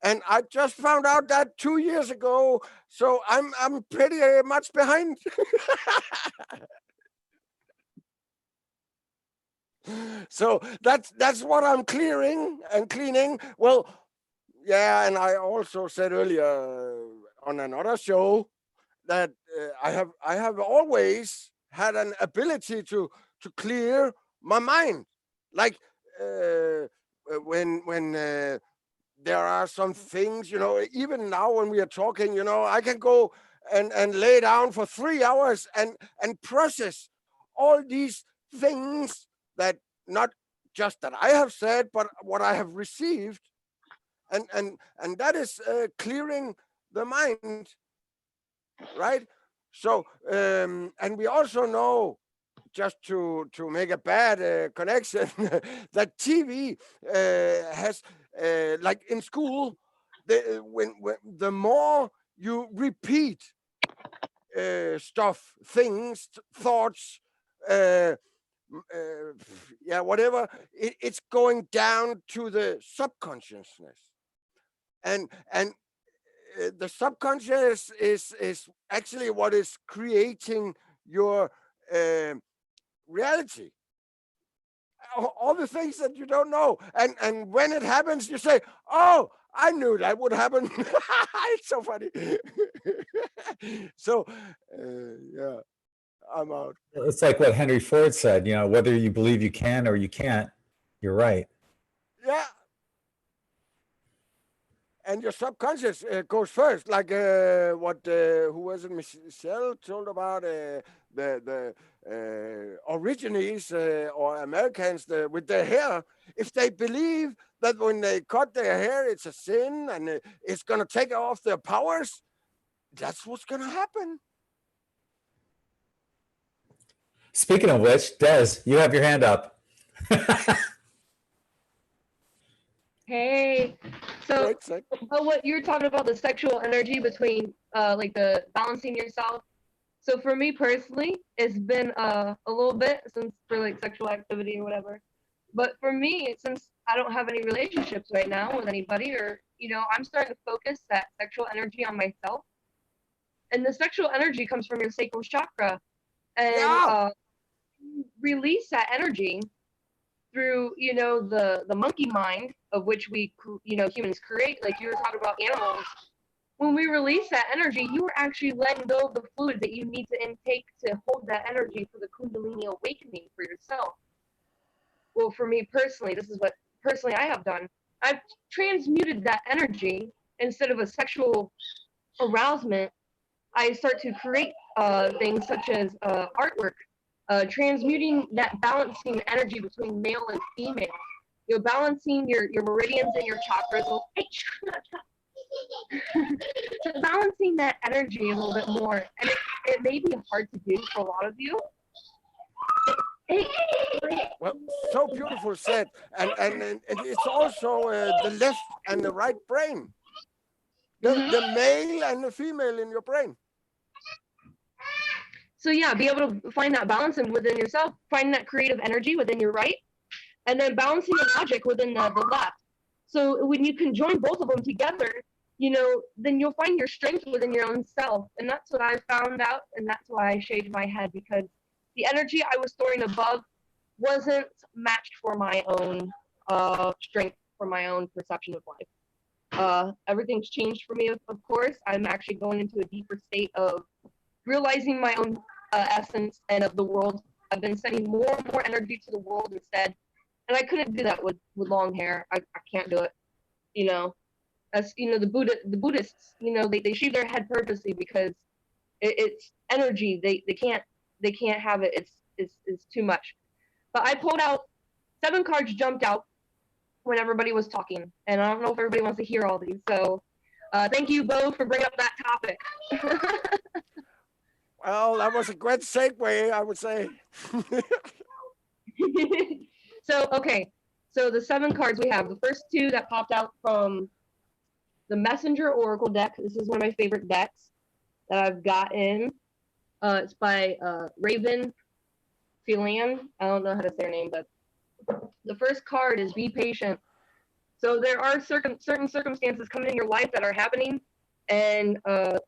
And I just found out that 2 years ago, so I'm pretty much behind. So that's what I'm clearing and cleaning. Well, yeah, and I also said earlier on another show that I have always had an ability to clear my mind, like when there are some things, you know, even now when we are talking, you know, I can go and lay down for 3 hours and process all these things that not just that I have said, but what I have received, and that is clearing the mind, right? So and we also know, just to make a bad connection, that TV has like in school, when the more you repeat stuff, things, thoughts, yeah, whatever, it's going down to the subconsciousness, and the subconscious is actually what is creating your reality. All the things that you don't know, and when it happens, you say, "Oh, I knew that would happen." It's so funny. So, yeah, I'm out. It's like what Henry Ford said, you know, whether you believe you can or you can't, you're right. Yeah. And your subconscious goes first, like what who was it, Michelle told about origines or Americans with their hair, if they believe that when they cut their hair, it's a sin and it's going to take off their powers, that's what's going to happen. Speaking of which, Des, you have your hand up. Hey, so what you're talking about, the sexual energy between like the balancing yourself. So for me personally, it's been a little bit since for like sexual activity or whatever. But for me, since I don't have any relationships right now with anybody, or I'm starting to focus that sexual energy on myself. And the sexual energy comes from your sacral chakra, and release that energy through the monkey mind, of which we humans create. Like you were talking about animals. When we release that energy, you are actually letting go of the fluid that you need to intake to hold that energy for the Kundalini awakening for yourself. Well, for me personally, this is what personally I have done. I've transmuted that energy. Instead of a sexual arousement, I start to create things such as artwork, transmuting that balancing energy between male and female. You're balancing your meridians and your chakras. So balancing that energy a little bit more, and it may be hard to do for a lot of you. Well, so beautiful said, and it's also the left and the right brain, the male and the female in your brain. So yeah, be able to find that balance within yourself, find that creative energy within your right, and then balancing the logic within the left. So when you can join both of them together, then you'll find your strength within your own self. And that's what I found out, and that's why I shaved my head, because the energy I was storing above wasn't matched for my own strength, for my own perception of life. Everything's changed for me, of course. I'm actually going into a deeper state of realizing my own essence and of the world. I've been sending more and more energy to the world instead. And I couldn't do that with long hair. I can't do it. As the Buddhists, they shave their head purposely because it's energy. They can't have it. It's too much. But I pulled out 7 cards, jumped out when everybody was talking, and I don't know if everybody wants to hear all these. So thank you, Bo, for bringing up that topic. Well, that was a great segue, I would say. So the 7 cards we have, the first 2 that popped out from the Messenger Oracle deck. This is one of my favorite decks that I've gotten. It's by Raven Phelan. I don't know how to say her name, but the first card is be patient. So there are certain circumstances coming in your life that are happening, and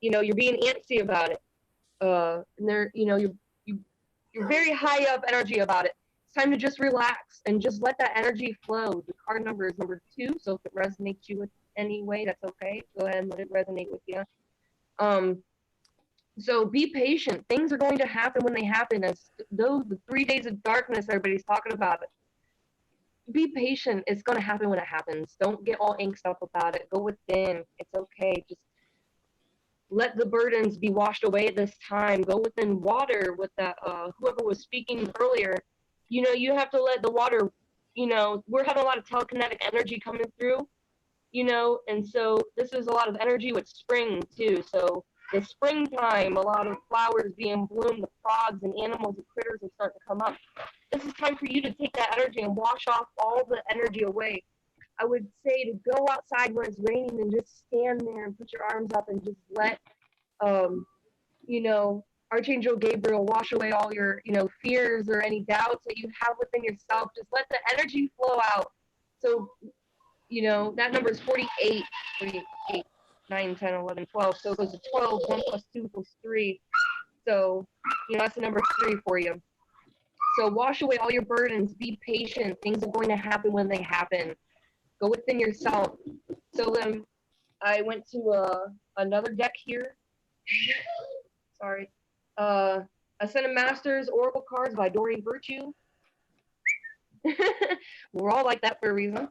you're being antsy about it. And you're very high up energy about it. It's time to just relax and just let that energy flow. The card number is number 2, so if it resonates you with any way, that's okay. Go ahead and let it resonate with you. So be patient. Things are going to happen when they happen. As the 3 days of darkness everybody's talking about it. Be patient. It's going to happen when it happens. Don't get all angst up about it. Go within. It's okay. Just let the burdens be washed away at this time. Go within water with that whoever was speaking earlier. You have to let the water, we're having a lot of telekinetic energy coming through, and so this is a lot of energy with spring too. So the springtime, a lot of flowers being bloomed, the frogs and animals and critters are starting to come up. This is time for you to take that energy and wash off all the energy away. I would say to go outside when it's raining and just stand there and put your arms up and just let, Archangel Gabriel wash away all your, fears or any doubts that you have within yourself. Just let the energy flow out. So, that number is 48, 9, 10, 11, 12. So it goes to 12, 1 plus 2 equals 3. So, that's the number 3 for you. So wash away all your burdens. Be patient. Things are going to happen when they happen. Go within yourself. So then I went to another deck here. Sorry. Ascended Masters Oracle cards by Doreen Virtue. We're all like that for a reason.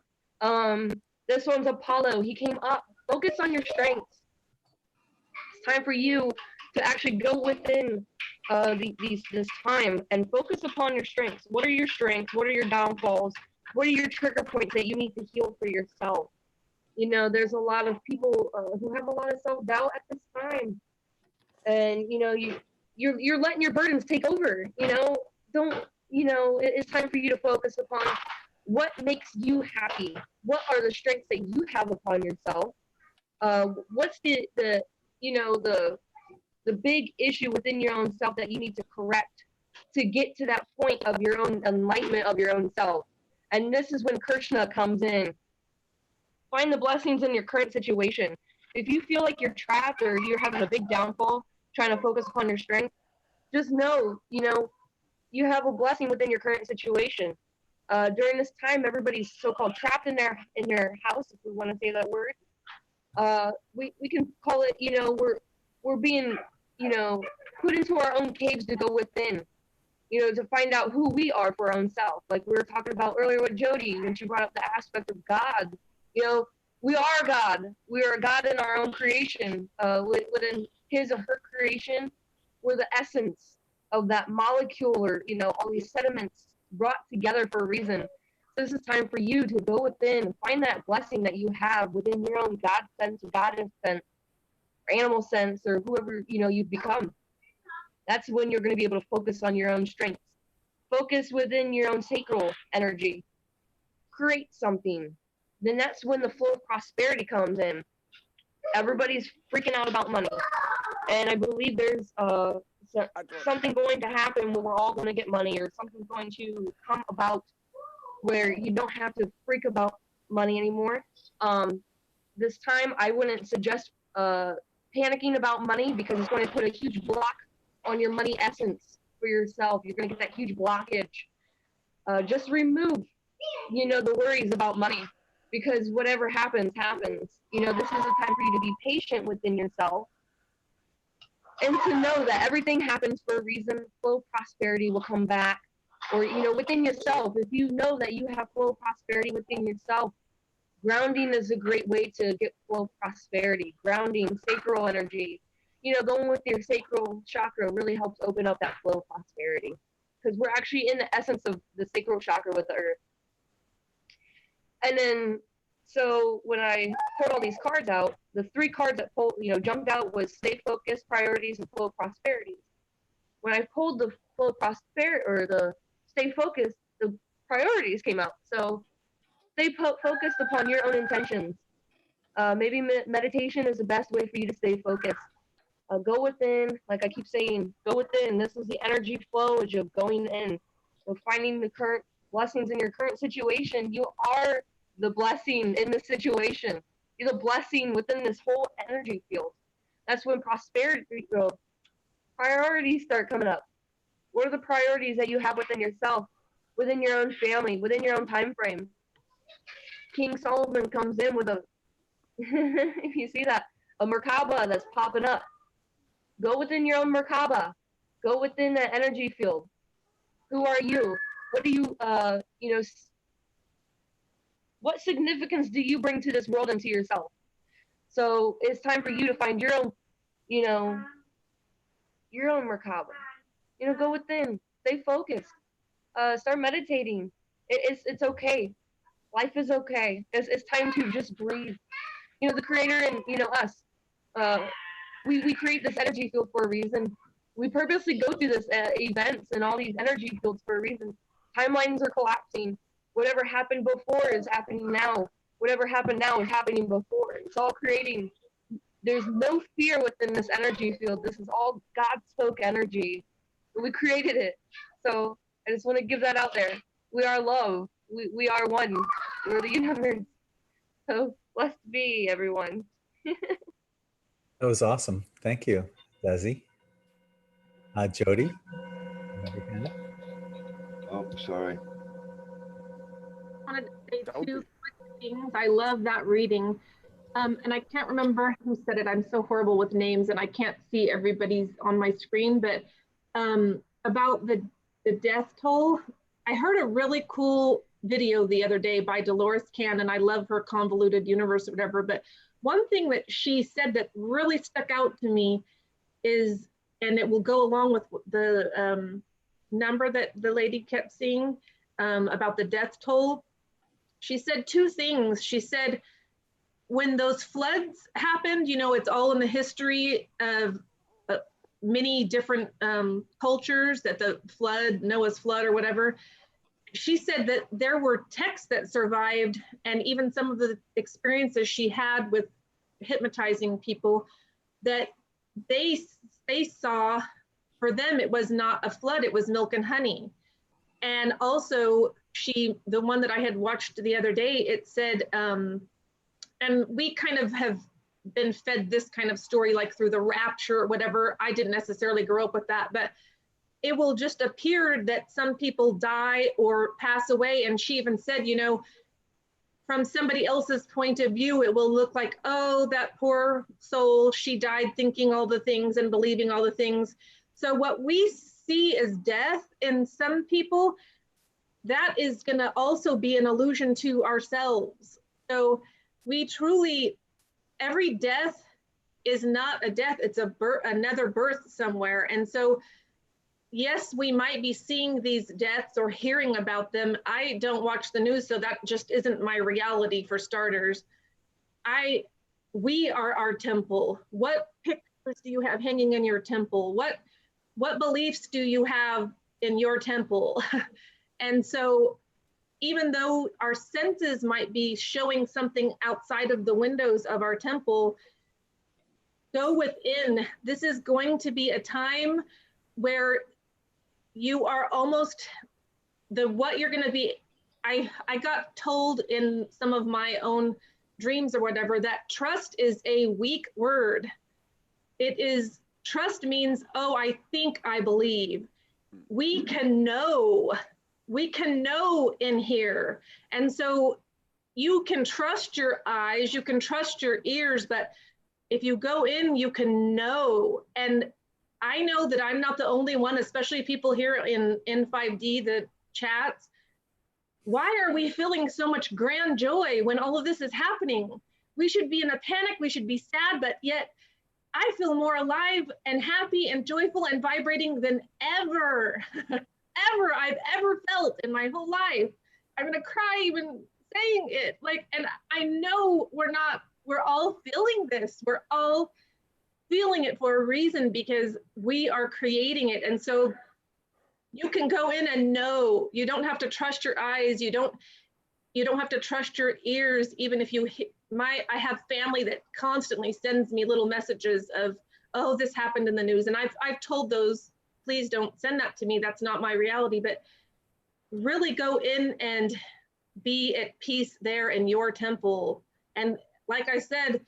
This one's Apollo. He came up. Focus on your strengths. It's time for you to actually go within this time and focus upon your strengths. What are your strengths? What are your downfalls? What are your trigger points that you need to heal for yourself? You know, there's a lot of people who have a lot of self-doubt at this time, and you know, you're letting your burdens take over. You know, don't, you know, it's time for you to focus upon what makes you happy. What are the strengths that you have upon yourself? What's the you know, the big issue within your own self that you need to correct to get to that point of your own enlightenment of your own self? And this is when Krishna comes in. Find the blessings in your current situation. If you feel like you're trapped or you're having a big downfall, trying to focus upon your strength, just know, you know, you have a blessing within your current situation. During this time, everybody's so-called trapped in their house, if we want to say that word. We can call it, you know, we're being, you know, put into our own caves to go within, you know, to find out who we are for our own self. Like we were talking about earlier with Jody, when she brought up the aspect of God. You know, we are God. We are God in our own creation. Within his or her creation, we're the essence of that molecule, or, you know, all these sediments brought together for a reason. So this is time for you to go within and find that blessing that you have within your own God sense, goddess sense, or animal sense, or whoever, you know, you've become. That's when you're going to be able to focus on your own strengths. Focus within your own sacral energy. Create something. Then that's when the flow of prosperity comes in. Everybody's freaking out about money. And I believe there's something going to happen where we're all going to get money, or something's going to come about where you don't have to freak about money anymore. This time, I wouldn't suggest panicking about money, because it's going to put a huge block on your money essence for yourself. You're going to get that huge blockage. Just remove, you know, the worries about money, because whatever happens, happens. You know, this is a time for you to be patient within yourself and to know that everything happens for a reason. Flow prosperity will come back. Or, you know, within yourself, if you know that you have flow prosperity within yourself, grounding is a great way to get flow prosperity. Grounding, sacral energy. You know, going with your sacral chakra really helps open up that flow prosperity, because we're actually in the essence of the sacral chakra with the earth. And then, so when I pulled all these cards out, the 3 cards that pulled, you know, jumped out was stay focused, priorities, and flow prosperity. When I pulled the flow prosperity, or the stay focused, the priorities came out. So stay focused upon your own intentions. Maybe meditation is the best way for you to stay focused. Go within, like I keep saying, go within. This is the energy flow as you're going in. So finding the current blessings in your current situation. You are the blessing in the situation. You're the blessing within this whole energy field. That's when prosperity, priorities start coming up. What are the priorities that you have within yourself, within your own family, within your own time frame? King Solomon comes in with a, if you see that, a Merkaba that's popping up. Go within your own Merkaba. Go within that energy field. Who are you? What do you, you know, what significance do you bring to this world and to yourself? So it's time for you to find your own, you know, your own Merkaba. You know, go within, stay focused, start meditating. It's okay. Life is okay. It's time to just breathe. You know, the creator and, you know, us, we create this energy field for a reason. We purposely go through this events and all these energy fields for a reason. Timelines are collapsing. Whatever happened before is happening now. Whatever happened now is happening before. It's all creating. There's no fear within this energy field. This is all God spoke energy. We created it. So I just want to give that out there. We are love. We are one. We're the universe. So blessed be, everyone. That was awesome. Thank you, Desi. Jody? Oh, sorry. I wanted to say 2 quick things. I love that reading. And I can't remember who said it. I'm so horrible with names and I can't see everybody's on my screen, but about the death toll. I heard a really cool video the other day by Dolores Cannon, and I love her convoluted universe or whatever, but one thing that she said that really stuck out to me is, and it will go along with the number that the lady kept seeing about the death toll. She said two things. She said, when those floods happened, you know, it's all in the history of many different cultures, that the flood, Noah's flood or whatever. She said that there were texts that survived, and even some of the experiences she had with hypnotizing people, that they saw, for them it was not a flood, it was milk and honey. And also the one that I had watched the other day, it said, and we kind of have been fed this kind of story like through the rapture or whatever. I didn't necessarily grow up with that, but it will just appear that some people die or pass away. And she even said, you know, from somebody else's point of view, it will look like, oh, that poor soul, she died thinking all the things and believing all the things. So what we see as death in some people, that is going to also be an allusion to ourselves. So we truly, every death is not a death, it's another birth somewhere. And so yes, we might be seeing these deaths or hearing about them. I don't watch the news, so that just isn't my reality, for starters. We are our temple. What pictures do you have hanging in your temple? What beliefs do you have in your temple? And so even though our senses might be showing something outside of the windows of our temple, go within. This is going to be a time where you are almost what you're going to be. I got told in some of my own dreams or whatever that trust is a weak word. Trust means, oh, I think I believe. We can know in here. And so you can trust your eyes, you can trust your ears, but if you go in, you can know. And I know that I'm not the only one, especially people here in In5D, the chats. Why are we feeling so much grand joy when all of this is happening? We should be in a panic, we should be sad, but yet I feel more alive and happy and joyful and vibrating than ever, I've ever felt in my whole life. I'm gonna cry even saying it. And I know we're all feeling this. We're all feeling it for a reason, because we are creating it. And so you can go in and know. You don't have to trust your eyes. You don't have to trust your ears. Even if I have family that constantly sends me little messages of, oh, this happened in the news. And I've told those, please don't send that to me. That's not my reality. But really go in and be at peace there in your temple. And like I said,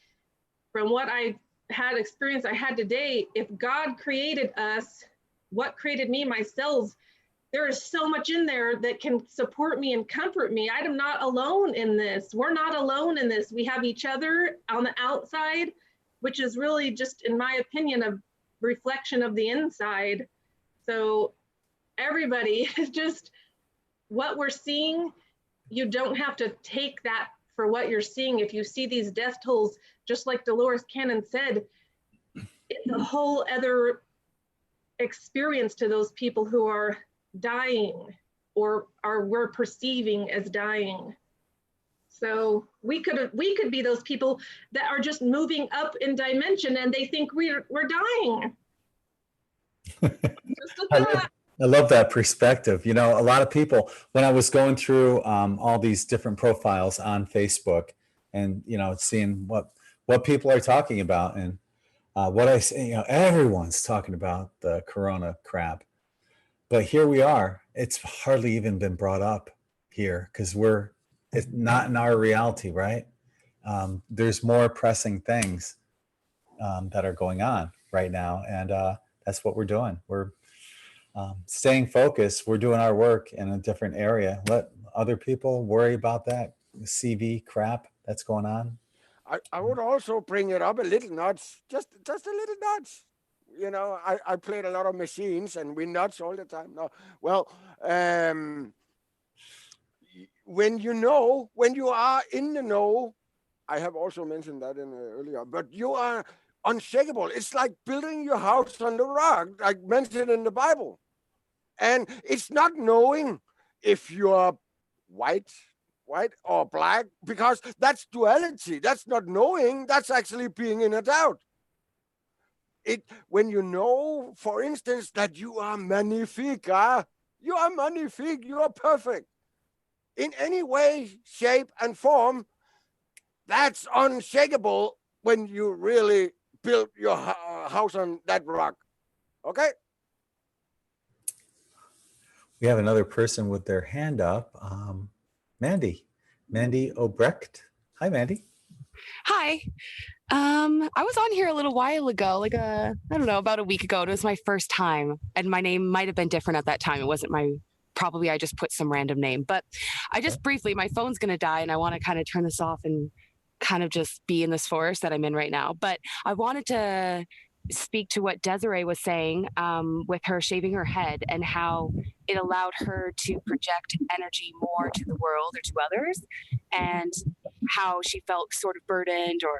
from what I had experience I had today, if God created us, what created me, my cells, there is so much in there that can support me and comfort me. I am not alone in this. We're not alone in this. We have each other on the outside, which is really just, in my opinion, a reflection of the inside. So everybody, just what we're seeing, you don't have to take that for what you're seeing. If you see these death tolls, just like Dolores Cannon said, it's a whole other experience to those people who are dying or we're perceiving as dying. So we could be those people that are just moving up in dimension and they think we're dying. I love that perspective. You know, a lot of people, when I was going through all these different profiles on Facebook and, you know, seeing what people are talking about and what I say, you know, everyone's talking about the Corona crap. But here we are. It's hardly even been brought up here because it's not in our reality, right? There's more pressing things that are going on right now. And that's what we're doing. We're staying focused. We're doing our work in a different area. Let other people worry about that CV crap that's going on. I would also bring it up a little nuts, just a little nuts. You know, I played a lot of machines and we nuts all the time. No, well, when you are in the know, I have also mentioned that in earlier, but you are unshakable. It's like building your house on the rock, like mentioned in the Bible. And it's not knowing if you're white or black, because that's duality. That's not knowing. That's actually being in a doubt. When you know, for instance, that you are magnifique, you are magnifique, you are perfect in any way, shape, and form. That's unshakable when you really build your house on that rock. Okay? We have another person with their hand up. Mandy Obrecht. Hi, Mandy. Hi. I was on here a little while ago, like I don't know, about a week ago. It was my first time, and my name might have been different at that time. It wasn't probably I just put some random name, but I just briefly, my phone's gonna die, and I want to kind of turn this off and kind of just be in this forest that I'm in right now. But I wanted to speak to what Desiree was saying with her shaving her head and how it allowed her to project energy more to the world or to others, and how she felt sort of burdened, or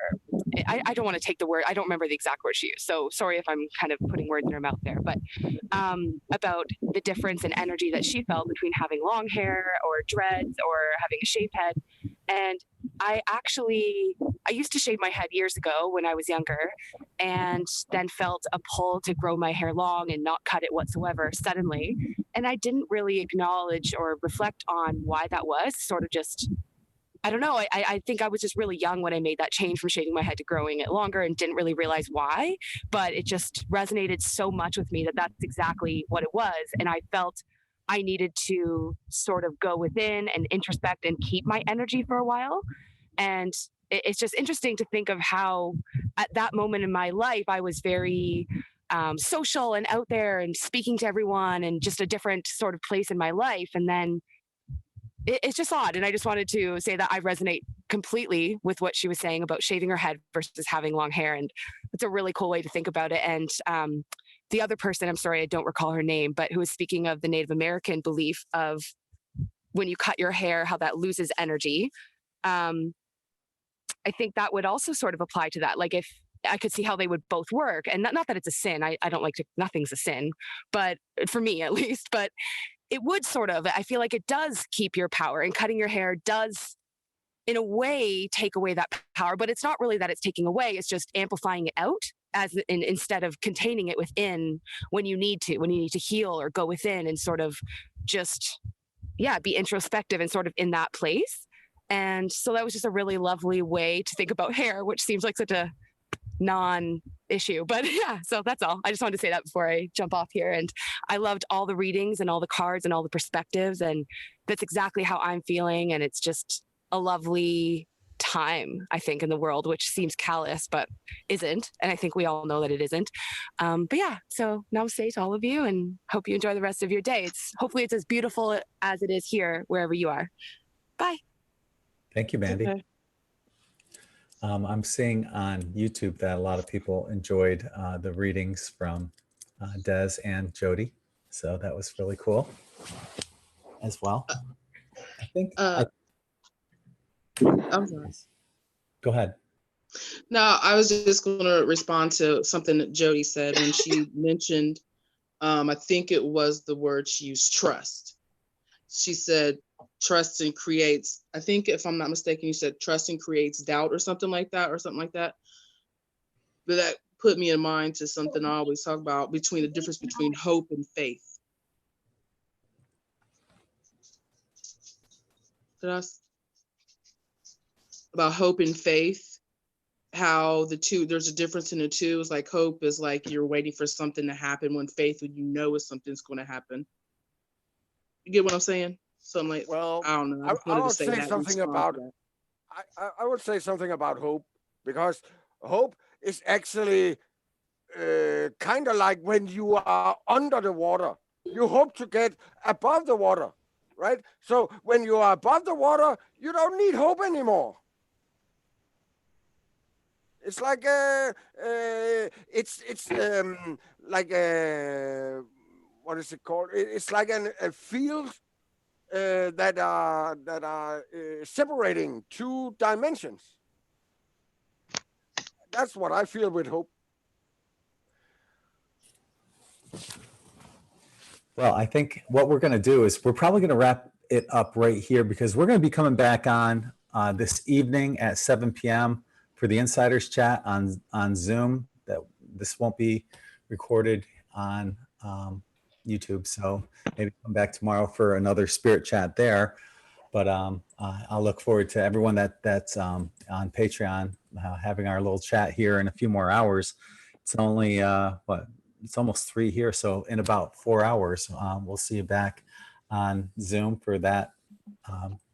I don't want to take the word, I don't remember the exact word she used, so sorry if I'm kind of putting words in her mouth there, but about the difference in energy that she felt between having long hair or dreads or having a shaved head. And I used to shave my head years ago when I was younger, and then felt a pull to grow my hair long and not cut it whatsoever suddenly. And I didn't really acknowledge or reflect on why that was. Sort of just, I don't know. I think I was just really young when I made that change from shaving my head to growing it longer, and didn't really realize why. But it just resonated so much with me that that's exactly what it was. And I felt I needed to sort of go within and introspect and keep my energy for a while. And it's just interesting to think of how at that moment in my life, I was very social and out there and speaking to everyone, and just a different sort of place in my life. And then it's just odd. And I just wanted to say that I resonate completely with what she was saying about shaving her head versus having long hair. And it's a really cool way to think about it. And the other person, I'm sorry, I don't recall her name, but who was speaking of the Native American belief of when you cut your hair, how that loses energy. I think that would also sort of apply to that. Like, if I could see how they would both work, and not that it's a sin. I don't like to, nothing's a sin, but for me at least, but it would sort of, I feel like it does keep your power, and cutting your hair does in a way take away that power, but it's not really that it's taking away, it's just amplifying it out instead of containing it within when you need to heal or go within and sort of just, be introspective and sort of in that place. And so that was just a really lovely way to think about hair, which seems like such a non-issue, but so that's all. I just wanted to say that before I jump off here. And I loved all the readings and all the cards and all the perspectives, and that's exactly how I'm feeling. And it's just a lovely time, I think, in the world, which seems callous, but isn't. And I think we all know that it isn't. But so namaste to all of you, and hope you enjoy the rest of your day. Hopefully it's as beautiful as it is here, wherever you are. Bye. Thank you, Mandy. Okay. I'm seeing on YouTube that a lot of people enjoyed the readings from Des and Jody. So that was really cool as well. I think. I'm sorry. Go ahead. No, I was just going to respond to something that Jody said when she mentioned, I think it was the word she used, trust. She said, trust and creates, I think if I'm not mistaken, you said trust and creates doubt or something like that. But that put me in mind to something I always talk about, between the difference between hope and faith. About hope and faith, how the two, there's a difference in the two. It's like hope is like you're waiting for something to happen, when faith, when you know is something's going to happen. You get what I'm saying? So I'm like, well, I don't know. I would say something about I would say something about hope, because hope is actually kind of like when you are under the water, you hope to get above the water, right? So when you are above the water, you don't need hope anymore. It's like like what is it called? It's like a field that are separating two dimensions. That's what I feel with hope. Well, I think what we're going to do is we're probably going to wrap it up right here because we're going to be coming back on this evening at 7 p.m. for the Insiders Chat on Zoom. That this won't be recorded on YouTube, so maybe come back tomorrow for another Spirit Chat there. But I'll look forward to everyone that's on Patreon having our little chat here in a few more hours. It's only it's almost 3 here, so in about 4 hours we'll see you back on Zoom for that.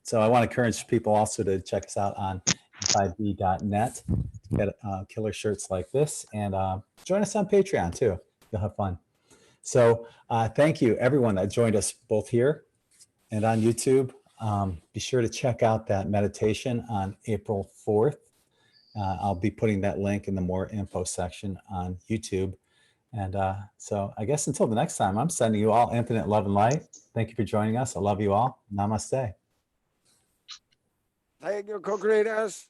So I want to encourage people also to check us out on in5d.net to get killer shirts like this, and join us on Patreon too. You'll have fun. So thank you everyone that joined us both here and on YouTube. Be sure to check out that meditation on April 4th. I'll be putting that link in the more info section on YouTube. And so I guess until the next time, I'm sending you all infinite love and light. Thank you for joining us. I love you all. Namaste. Thank you, co-creators.